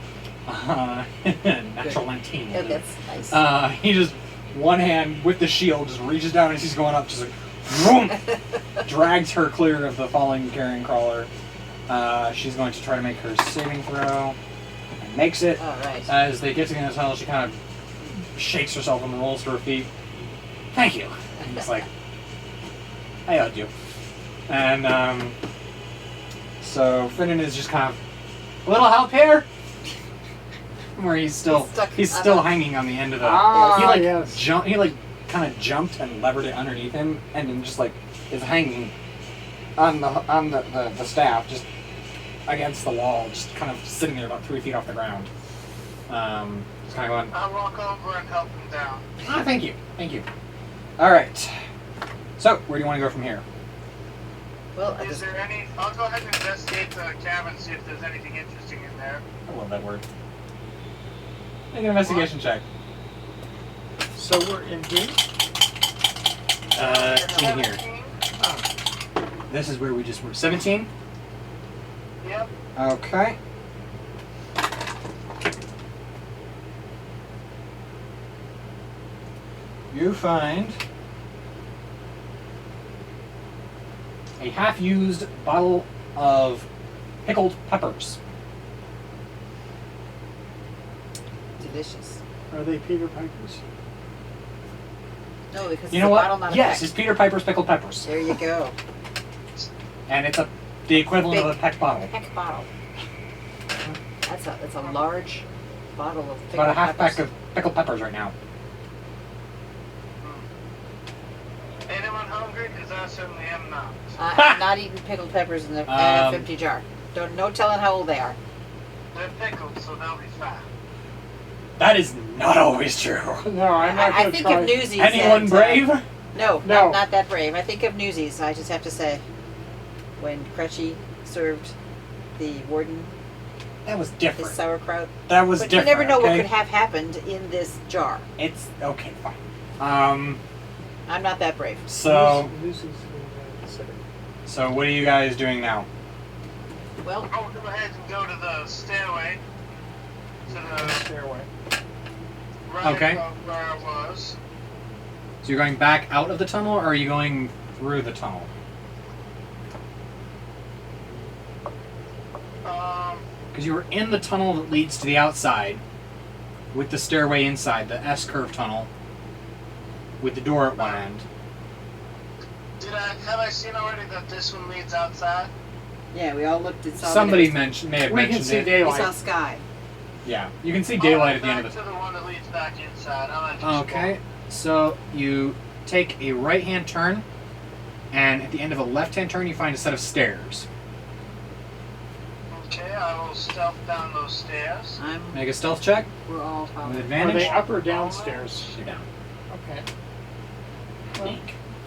Natural 19. Oh, that's nice. He just, one hand with the shield, just reaches down as he's going up, just like, vroom, drags her clear of the falling carrion crawler. She's going to try to make her saving throw. And makes it. All right. As they get to the end of the tunnel, she kind of shakes herself and rolls to her feet. Thank you. And he's like, I owed you. And so Finnan is just kind of, a little help here? Where he's still He's stuck he's on still the- hanging on the end of the. Ah, he like yes. he like kind of jumped and levered it underneath him, and then just like is hanging on the staff, just against the wall, just kind of sitting there about 3 feet off the ground. Just kind of going. I'll walk over and help him down. Ah, thank you. All right. So, where do you want to go from here? Well, Is there any? I'll go ahead and investigate the cabin, see if there's anything interesting in there. I love that word. Make an investigation check. So we're in here? In here. 17? This is where we just were. 17? Yep. Okay. You find a half-used bottle of pickled peppers. delicious. Are they Peter Pipers? No, because You it's know a what? bottle, not a Yes, pack. it's Peter Piper's pickled peppers, There you go. and it's the equivalent of a Big. peck bottle. Heck bottle. That's a large bottle of It's pickled about a half peppers. pack of pickled peppers right now. Anyone hungry? Because I certainly am not. I'm not eating pickled peppers in a empty jar. No telling how old they are. They're pickled, so they'll be fine. That is not always true. No, I'm not I going to think try. of Newsies. Anyone and, brave? No, No. not that brave. I think of Newsies. I just have to say, when Crutchy served the warden That was his different. sauerkraut. That was But different. you never know what okay? could have happened in this jar. It's okay, fine. I'm not that brave. So Lucy's in the city. so what are you guys doing now? Well, I'll go ahead and go to the stairway. To the Stairway. right Okay. of where I was. So you're going back out of the tunnel, or are you going through the tunnel? Because you were in the tunnel that leads to the outside, with the stairway inside, the S-curve tunnel, with the door at one end. Have I seen already that this one leads outside? yeah, we all looked and saw. Somebody that may have We can mentioned see it. we daylight. saw sky. Yeah, you can see daylight at the end of Back the. to the one that leads back inside. I'm not Okay, so you take a right-hand turn, and at the end of a left-hand turn, you find a set of stairs. Okay, I will stealth down those stairs. Make a stealth check We're all with following. Are advantage. they up or downstairs? You're down. Okay. Well,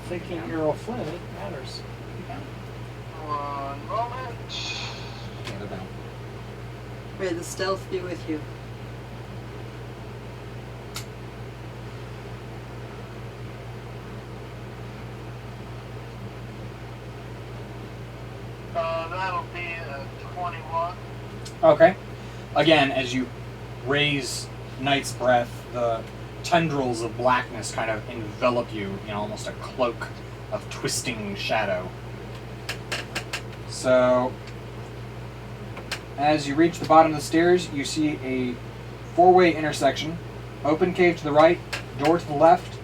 thinking you're Flynn, it matters. One moment. Yeah, they're down. May the stealth be with you. That'll be a 21. Okay. Again, as you raise Night's Breath, the tendrils of blackness kind of envelop you in almost a cloak of twisting shadow. So, as you reach the bottom of the stairs, you see a four-way intersection. Open cave to the right, door to the left,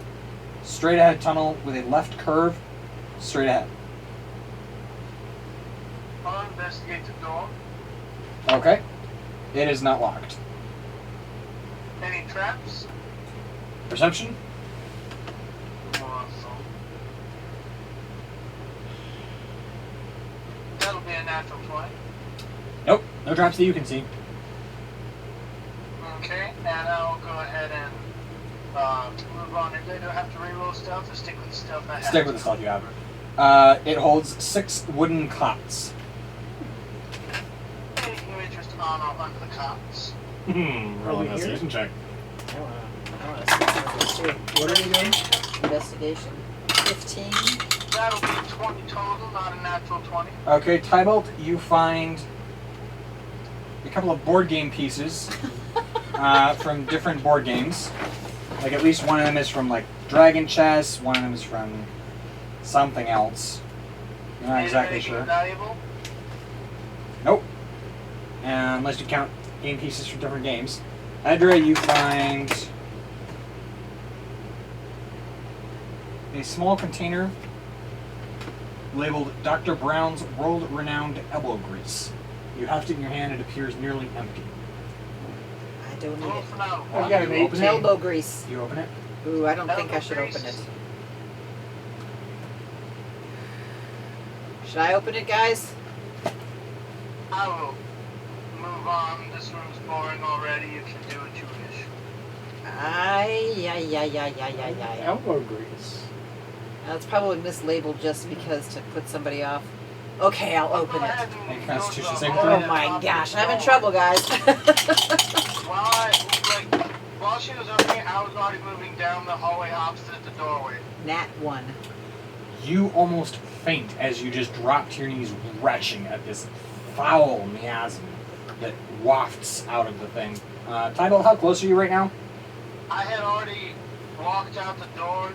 straight ahead tunnel with a left curve, straight ahead. I'll investigate the door. Okay. It is not locked. Any traps? Perception? Awesome. That'll be a natural 20. Nope. No traps that you can see. Okay, and I'll go ahead and move on. Do I have to reroll stealth or stick with the stealth I have? Stick with the stealth you have. It holds 6 wooden cots. Taking interest onto the cops. Roll Are an we here? investigation check. I want to see what this too. What are we doing? Investigation. 15. That'll be 20 total, not a natural 20. Okay, Tybalt, you find a couple of board game pieces from different board games. Like at least one of them is from like Dragon Chess, one of them is from something else. You're not Is exactly anything sure. valuable? Nope. Unless you count game pieces from different games. Edra, you find a small container labeled Dr. Brown's world-renowned elbow grease. You heft it in your hand, it appears nearly empty. I don't need Roll it. for now. I've got an You open 18. it? Elbow grease. You open it? Ooh, I don't think I should open it. Should I open it, guys? I will move on. This room's boring already. You can do what you wish. Ay. Elbow grease. That's probably mislabeled just because to put somebody off. Okay, I'll open Go it. ahead and Make a go Constitution to the saving hallway throw. Oh my and gosh, unlock I'm in the trouble, guys. While she was opening, I was already moving down the hallway opposite the doorway. Nat 1. You almost faint as you just drop to your knees, retching at this foul miasm that wafts out of the thing. Tybalt, how close are you right now? I had already walked out the door,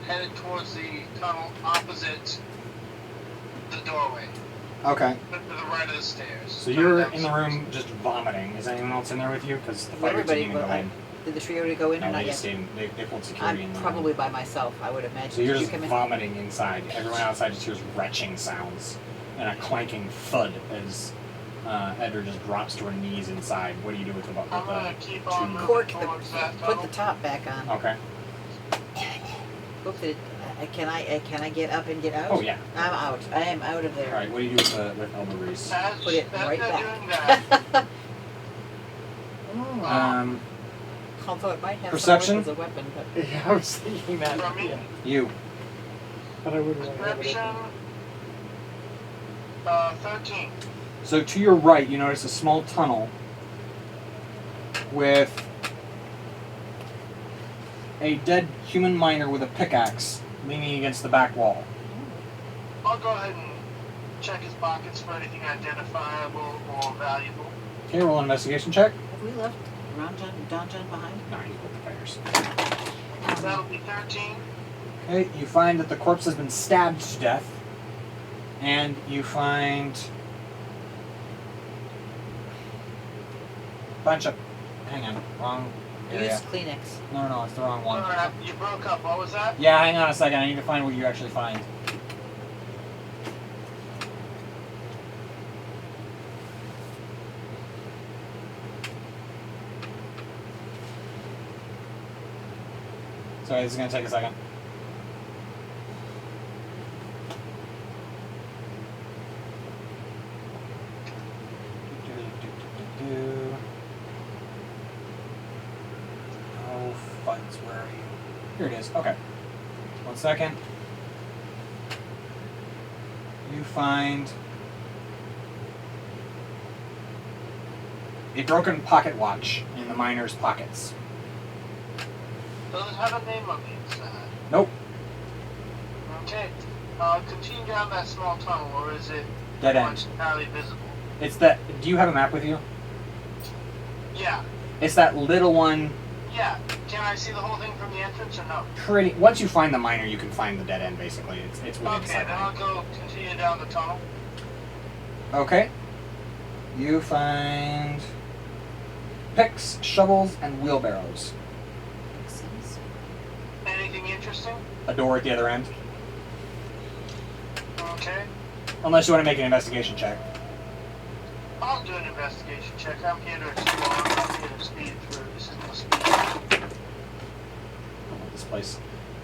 headed towards the tunnel opposite the doorway, Okay. to the right of the stairs. So you're in the room just vomiting. Is anyone else in there with you? Because the fire Everybody, didn't even but go in. did the trio go in or No, not they yet? just stayed. They pulled security in I'm the probably room. by myself, I would imagine. So you're Did you just come in? vomiting inside. Everyone outside just hears retching sounds and a clanking thud as Edra just drops to her knees inside. What do you do with the I'm gonna keep on moving Cork towards that put tunnel. the top back on. Okay. Hope that can I get up and get out? Oh yeah. I'm out. I am out of there. All right. What do you do with Elbow Grease? As Put it as right they're back. doing that, Although it might have Perception? some work as a weapon, but Yeah, I was thinking that. For me? Yeah. you. But I wouldn't want to have it description, open. 13. So to your right, you notice a small tunnel with a dead human miner with a pickaxe leaning against the back wall. I'll go ahead and check his pockets for anything identifiable or valuable. Okay, roll an investigation check. have we left Don John behind? No, he's with the fires. That'll be 13. Okay, you find that the corpse has been stabbed to death, and you find a bunch of. Hang on, wrong area. Use Kleenex. No, it's the wrong one. Alright, you broke up. What was that? Yeah, hang on a second. I need to find what you actually find. Sorry, this is gonna take a second. Oh, fudds, where are you? Here it is. Okay. 1 second. You find a broken pocket watch in the miner's pockets. Does it have a name on the inside? Nope. Okay. Continue down that small tunnel, or is it Dead pretty end. much entirely visible? It's that. Do you have a map with you? Yeah. It's that little one. Yeah. Can I see the whole thing from the entrance or no? Pretty. Once you find the miner, you can find the dead end. Basically, it's within Okay, sight then line. I'll go continue down the tunnel. Okay. You find picks, shovels, and wheelbarrows. Makes sense. Anything interesting? A door at the other end. Okay. Unless you want to make an investigation check. I'll do an investigation check. I'm here to explore. I'm here to speed through. This is no speed. This place.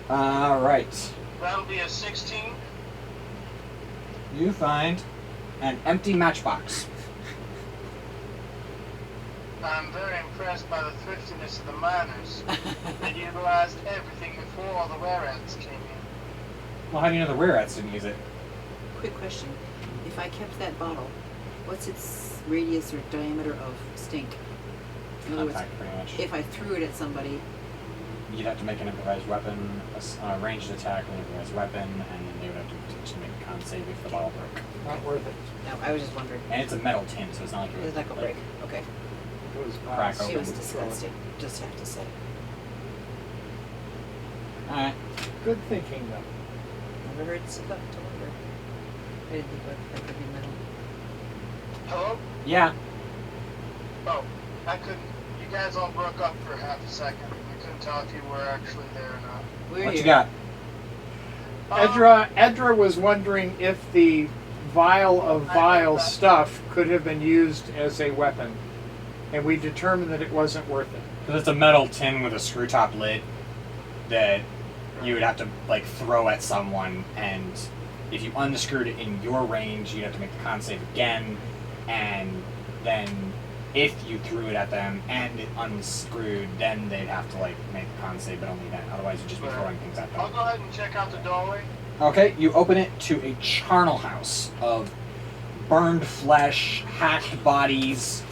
Alright. That'll be a 16. You find an empty matchbox. I'm very impressed by the thriftiness of the miners. They utilized everything before all the wererats came in. Well, how do you know the wererats didn't use it? Quick question. If I kept that bottle, what's its radius or diameter of stink? In other words, Contact, pretty much. if I threw it at somebody, You'd have to make an improvised weapon, a ranged attack, an improvised weapon, and then they would have to potentially make a con save if the bottle broke. Not worth it. no, I was just wondering. And it's a metal tin, so it's not like it It's not gonna break. Okay. It was Crack glass. She was open. disgusting. Just have to say. Alright. Good thinking, though. Never heard to wonder. I didn't think that could be metal. Hello? Yeah. Oh, I couldn't. You guys all broke up for half a second. I couldn't tell if you were actually there or not. Where What are you got? Edra was wondering if the vial of vile stuff could have been used as a weapon, and we determined that it wasn't worth it. Because it's a metal tin with a screw top lid. that you would have to like throw at someone, and if you unscrewed it in your range, you'd have to make the con save again, and then if you threw it at them and it unscrewed, then they'd have to like make the con save, but only then. Otherwise, you'd just be throwing things at I'll them. go ahead and check out the doorway. Okay, you open it to a charnel house of burned flesh, hacked bodies.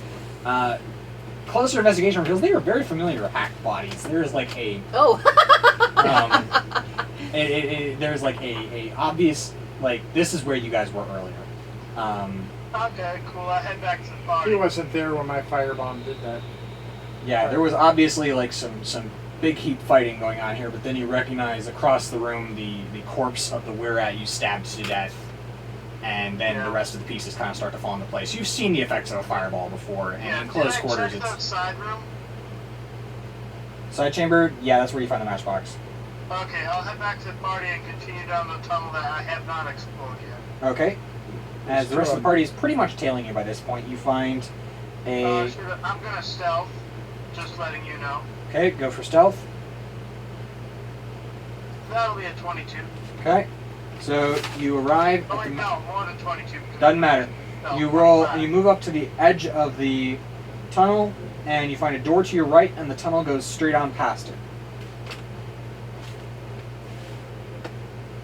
Closer investigation reveals they are very familiar with hacked bodies. There is like a Oh. there's like a obvious, like, this is where you guys were earlier. Okay, cool. I head back to the party. He wasn't there when my firebomb did that. Yeah, there was obviously like some big heap fighting going on here, but then you recognize across the room the corpse of the wererat you stabbed to death, and then the rest of the pieces kind of start to fall into place. You've seen the effects of a fireball before, and in close quarters Check it's... the side room. Side chamber? Yeah, that's where you find the matchbox. Okay, I'll head back to the party and continue down the tunnel that I have not explored yet. Okay. As the rest of the party is pretty much tailing you by this point, you find a... I'm gonna stealth, just letting you know. Okay, go for stealth. That'll be a 22. Okay. So you arrive Oh at wait, the... no, more than 22. because- Doesn't matter. No, You roll, 25. you move up to the edge of the tunnel, and you find a door to your right, and the tunnel goes straight on past it.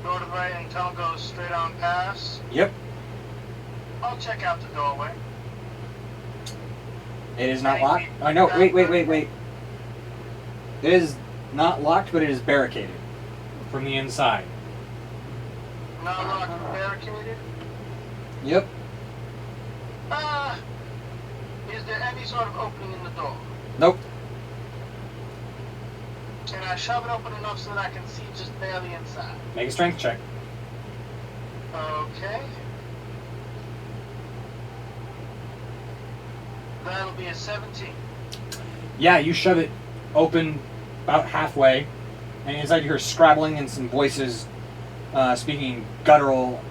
Door to the right and tunnel goes straight on past. Yep. I'll check out the doorway. It is not locked. Oh, no, wait. It is not locked, but it is barricaded from the inside. Not locked and barricaded. Yep. Is there any sort of opening in the door? Nope. Can I shove it open enough so that I can see just barely inside? Make a strength check. Okay. That'll be a 17. Yeah, you shove it open about halfway, and inside you hear scrabbling and some voices speaking guttural.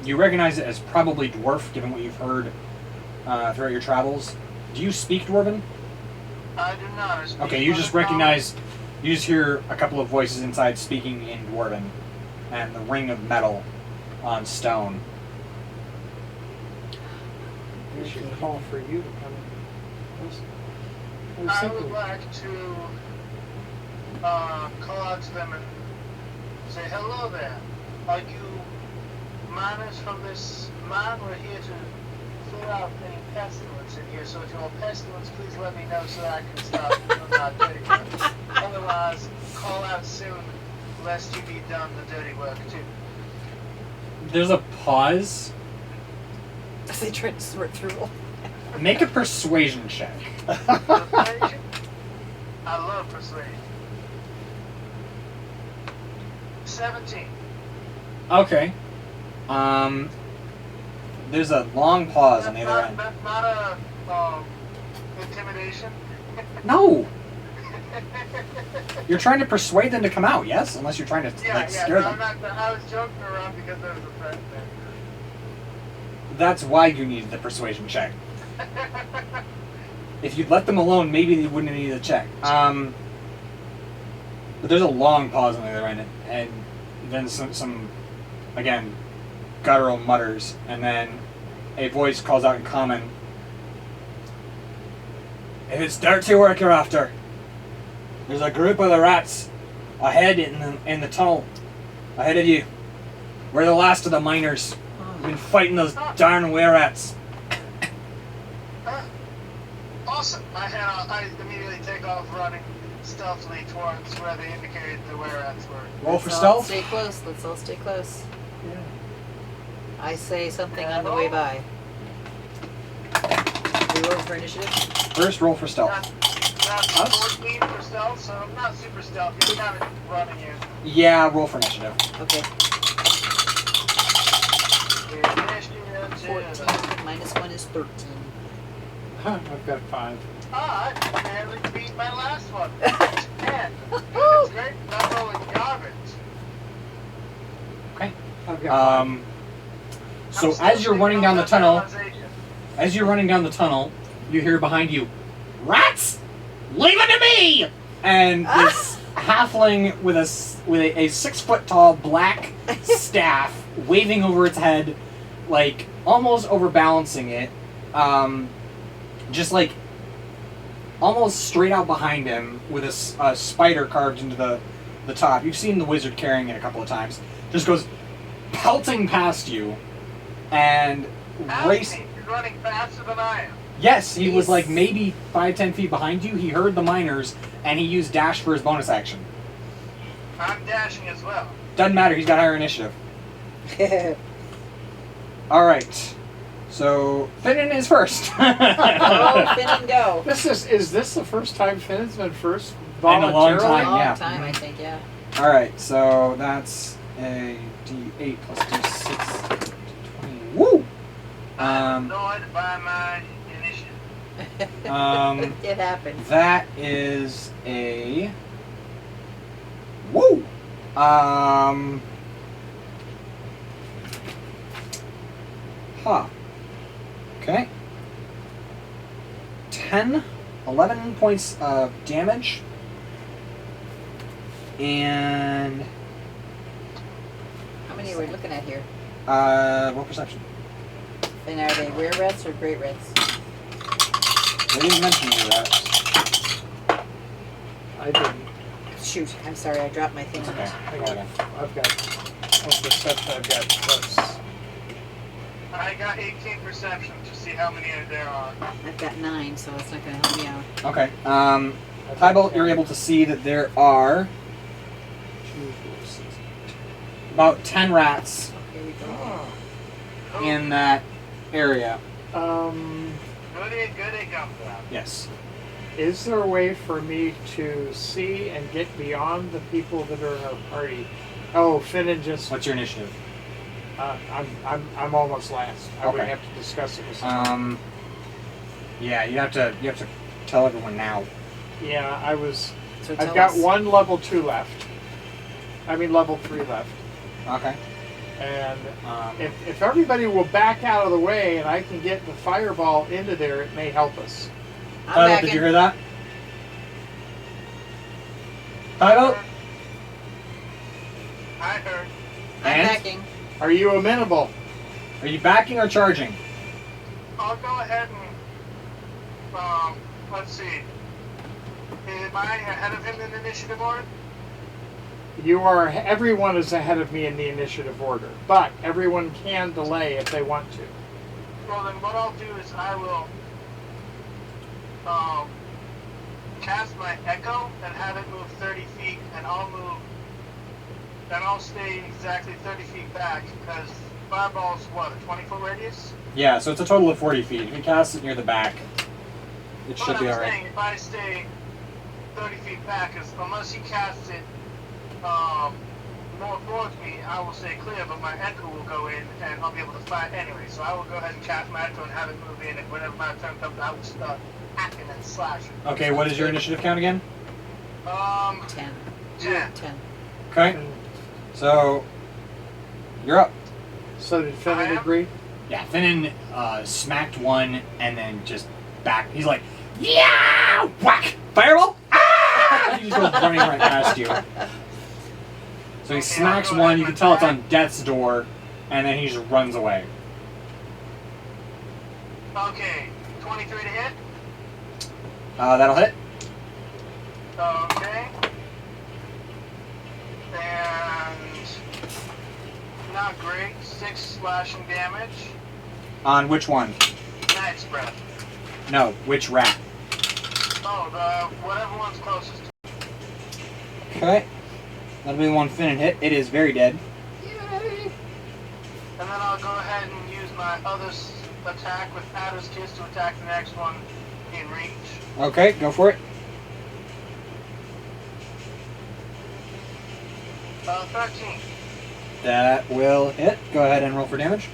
You recognize it as probably dwarf, given what you've heard throughout your travels. Do you speak Dwarven? I do not. I speak Okay, you just recognize, you just hear a couple of voices inside speaking in Dwarven, and the ring of metal on stone. We should call for you to come in. I would like to call out to them and say, hello there. Are you miners from this mine? We're here to clear out any pestilence in here. So if you're a pestilence, please let me know so that I can stop doing our dirty work. Otherwise, call out soon, lest you be done the dirty work too. There's a pause. They tried to sort through. Make a persuasion check. Persuasion? I love persuasion. 17. Okay. There's a long pause on the other end. That's not a intimidation. No! You're trying to persuade them to come out, yes? Unless you're trying to scare them. I was joking around because there was a friend there. That's why you needed the persuasion check. If you'd let them alone, maybe they wouldn't have needed a check. But there's a long pause on the other end, and then some again, guttural mutters, and then a voice calls out in common. If it's dirty work you're after, there's a group of the rats ahead in the tunnel ahead of you. We're the last of the miners. We've been fighting those darn wererats. Awesome. I immediately take off running stealthily towards where they indicated the wererats were. Roll for Let's all stealth. Stay close. Let's all stay close. Yeah. I say something on the way by. We roll for initiative. First, roll for stealth. That's 14 for stealth, so I'm not super stealthy. I'm kind of running in. Yeah, roll for initiative. Okay. Initiative. 14 minus 1 is 13. I've got 5. I barely beat my last one. 10. It's great. Not rolling garbage. Okay. I've got 5. So I'm still as you're running down the thinking tunnel, about that realization. you hear behind you, "Rats, leave it to me!" And halfling with a 6 foot tall black staff waving over its head, like almost overbalancing it, just like almost straight out behind him with a spider carved into the top. You've seen the wizard carrying it a couple of times. Just goes pelting past you and racing. He's running faster than I am. Yes, he was like maybe 5-10 feet behind you. He heard the miners and he used dash for his bonus action. I'm dashing as well. Doesn't matter, he's got higher initiative. Alright. So Finnan is first. Oh, Finnan, go. Is this the first time Finnan's been first In a long voluntarily? time. Long yeah. time, I think, yeah. Alright, so that's a D8 plus D6. 20. Woo! I'm annoyed by my initiative. It happened. That is a woo. Okay. 11 points of damage. And How many are we looking at here? what perception? And are they wererats or great rats? They didn't mention that. I didn't. Shoot, I'm sorry, I dropped my thing. It's okay. I've got perception. I've got plus. I got 18 perception to see how many there are. I've got 9, so it's not going to help me out. Okay. Tybalt, you're able to see that there are 2, 4, 6, about 10 rats Here we go. in that area. Goody gumdrop. Yes. Is there a way for me to see and get beyond the people that are in our party? Oh, Finnan just. What's your initiative? I'm almost last. I would Okay. have to discuss it with someone. Yeah, you have to tell everyone now. Yeah, I was. So I've tell got us. one level 2 left. I mean level 3 left. Okay. And Um, if everybody will back out of the way and I can get the fireball into there, it may help us. I'm Tyler, backing. did you hear that? Tyler? I heard. I'm And? backing. Are you amenable? Are you backing or charging? I'll go ahead and let's see. Am I ahead of him in initiative order? You are. Everyone is ahead of me in the initiative order, but everyone can delay if they want to. Well, then what I'll do is I will cast my echo and have it move 30 feet, and I'll stay exactly 30 feet back because fireball's what, a 20-foot radius? Yeah, so it's a total of 40 feet. If you cast it near the back, it should be I'm alright. saying, if I stay 30 feet back, because unless he casts it more towards me, I will stay clear, but my echo will go in and I'll be able to fight anyway. So I will go ahead and cast my echo and have it move in, and whenever my turn comes, I will start hacking and slashing. Okay, what is your initiative count again? 10. 10. 10. Okay, so you're up. So did I Finnan am? agree? Yeah, Finnan smacked one and then just back. He's like, yeah, whack, fireball, ah! He just goes running right past you. So he smacks one. You can tell it's on death's door, and then he just runs away. Okay, 23 to hit. That'll hit. Okay. And not great. 6 slashing damage. On which one? Max breath. No, which rat? Oh, whatever one's closest. Okay, that'll be the one Finnan hit. It is very dead. Yay! And then I'll go ahead and use my other attack with Adder's Kiss to attack the next one in reach. Okay, go for it. 13. That will hit. Go ahead and roll for damage.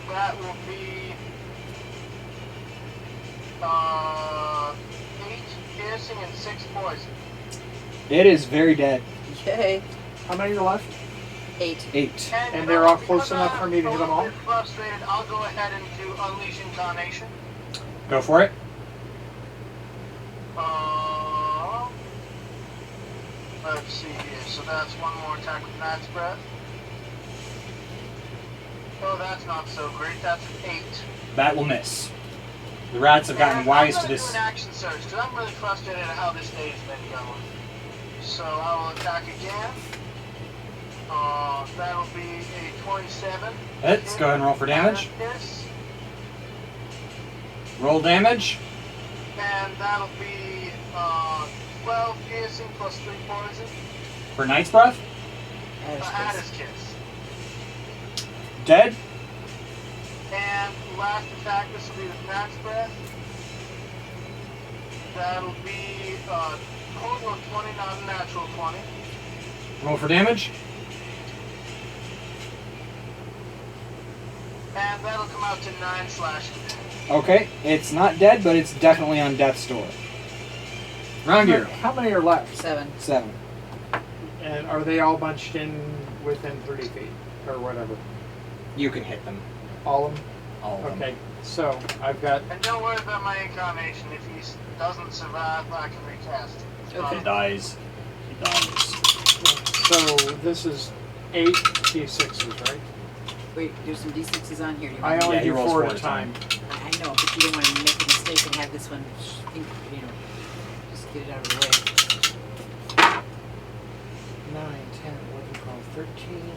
That will be 8 piercing and 6 poison. It is very dead. Yay. How many are left? 8. 8. And they're all close enough for me to hit them all? I'm a little bit frustrated. I'll go ahead and do Unleash Incarnation. Go for it. Let's see here. So that's one more attack with Matt's breath. Oh, that's not so great. That's an 8. That will miss. The rats have gotten And wise I'm to gonna this. do an action surge because I'm really frustrated at how this day's been going. So I will attack again. That'll be a 27. Let's go ahead and roll for damage. Yes. Roll damage. And that'll be 12 piercing plus 3 poison. For Knight's Breath. Addis kiss. Dead. And last attack, this will be with Max breath. That'll be a total of 20, not a natural 20. Roll for damage. And that'll come out to 9 slashing damage. Okay, it's not dead, but it's definitely on death's door. Round gear. How many are left? 7. 7. And are they all bunched in within 30 feet or whatever? You can hit them. All of them? All of them. Okay, so I've got. And don't worry about my incarnation. If he doesn't survive, I can recast him. Okay. He dies. He dies. So this is 8 D6s, right? Wait, there's some D6s on here. Do you I want only Yeah, he do rolls 4 4 at a time. I know, but you don't want to make a mistake and have this one, you know, just get it out of the way. 9, 10, 11, 12, 13.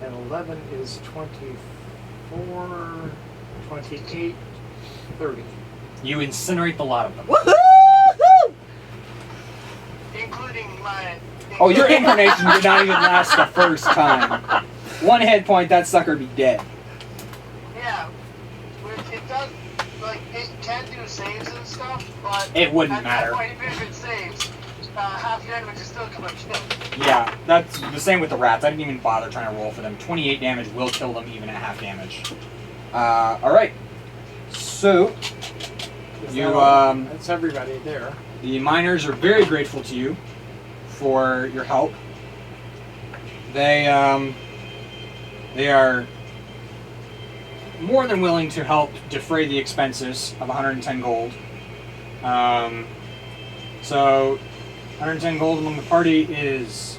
And 11 is 24, 28, 30. You incinerate the lot of them. Woohoo! Including my... Oh, your incarnation did not even last the first time. 1 hit point, that sucker be dead. Yeah. It does... Like, it can do saves and stuff, but... It wouldn't at matter. that point, even if it saves, half your enemies are still going to kill. Yeah, that's the same with the rats. I didn't even bother trying to roll for them. 28 damage will kill them even at half damage. Alright. So, Is you, that all? That's everybody there. the miners are very grateful to you for your help. They are more than willing to help defray the expenses of 110 gold. So 110 gold among the party is...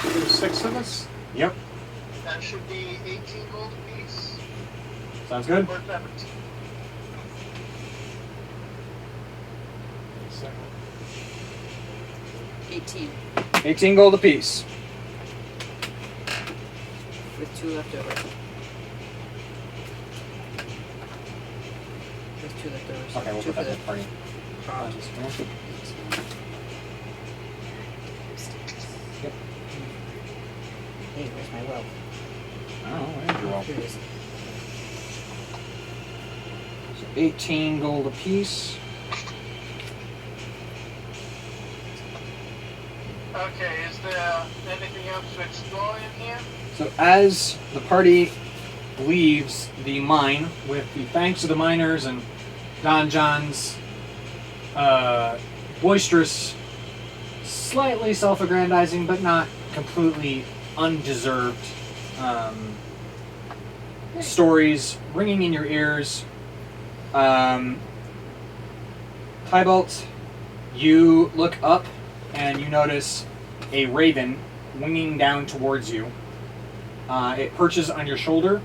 There's 6 of us? Yep, That should be 18 gold apiece. sounds good. Or 17. So, 18, 18 gold apiece. with 2 left over. With 2 left over. So Okay, we'll 2 put for that in the party. Yep. Hey, where's my wealth? Oh, there's your wealth. Here it is. So 18 gold apiece. Okay, is there anything else to explore in here? So as the party leaves the mine, with the thanks to the miners and Don John's boisterous, slightly self-aggrandizing, but not completely undeserved stories ringing in your ears, Tybalt, you look up and you notice a raven winging down towards you. It perches on your shoulder,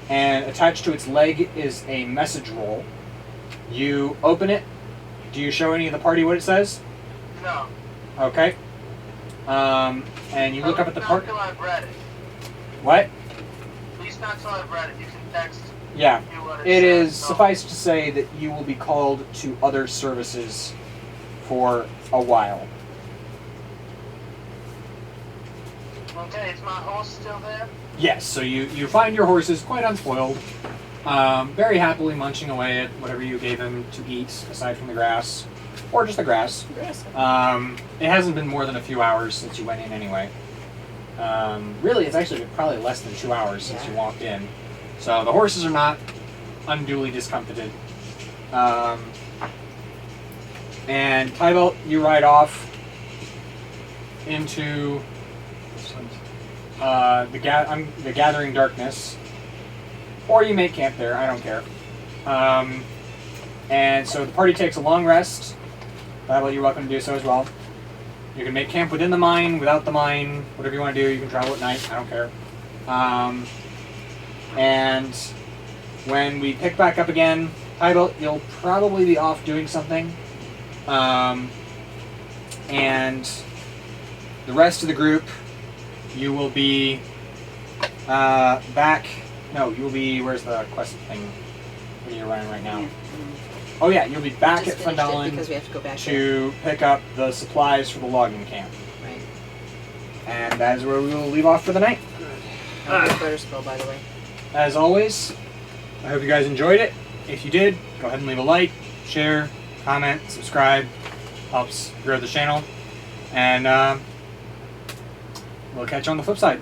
and attached to its leg is a message roll. You open it. Do you show any of the party what it says? No. Okay. And you look up at the Not part. till I've read it. What? At least not till I've read it. You can text Yeah. me what It says. is So- suffice to say that you will be called to other services for a while. Okay, is my horse still there? Yes, so you find your horses quite unspoiled, very happily munching away at whatever you gave them to eat, aside from the grass, or just the grass. It hasn't been more than a few hours since you went in anyway. Really, it's actually been probably less than 2 hours since you walked in. So the horses are not unduly discomfited. And Tybalt, you ride off into the Gathering Darkness, or you make camp there. I don't care. And so the party takes a long rest. But you're welcome to do so as well. You can make camp within the mine, without the mine, whatever you want to do. You can travel at night. I don't care. And when we pick back up again, Tidal, you'll probably be off doing something. And the rest of the group, you will be back. No, you will be. Where's the quest thing? What are you running right now? Oh yeah, you'll be back at Just finished it Fundalen because we have to go back to pick up the supplies for the logging camp. there. Right. And that is where we will leave off for the night. Oh, good butter spell, by the way. As always, I hope you guys enjoyed it. If you did, go ahead and leave a like, share, comment, subscribe. Helps grow the channel. And we'll catch you on the flip side.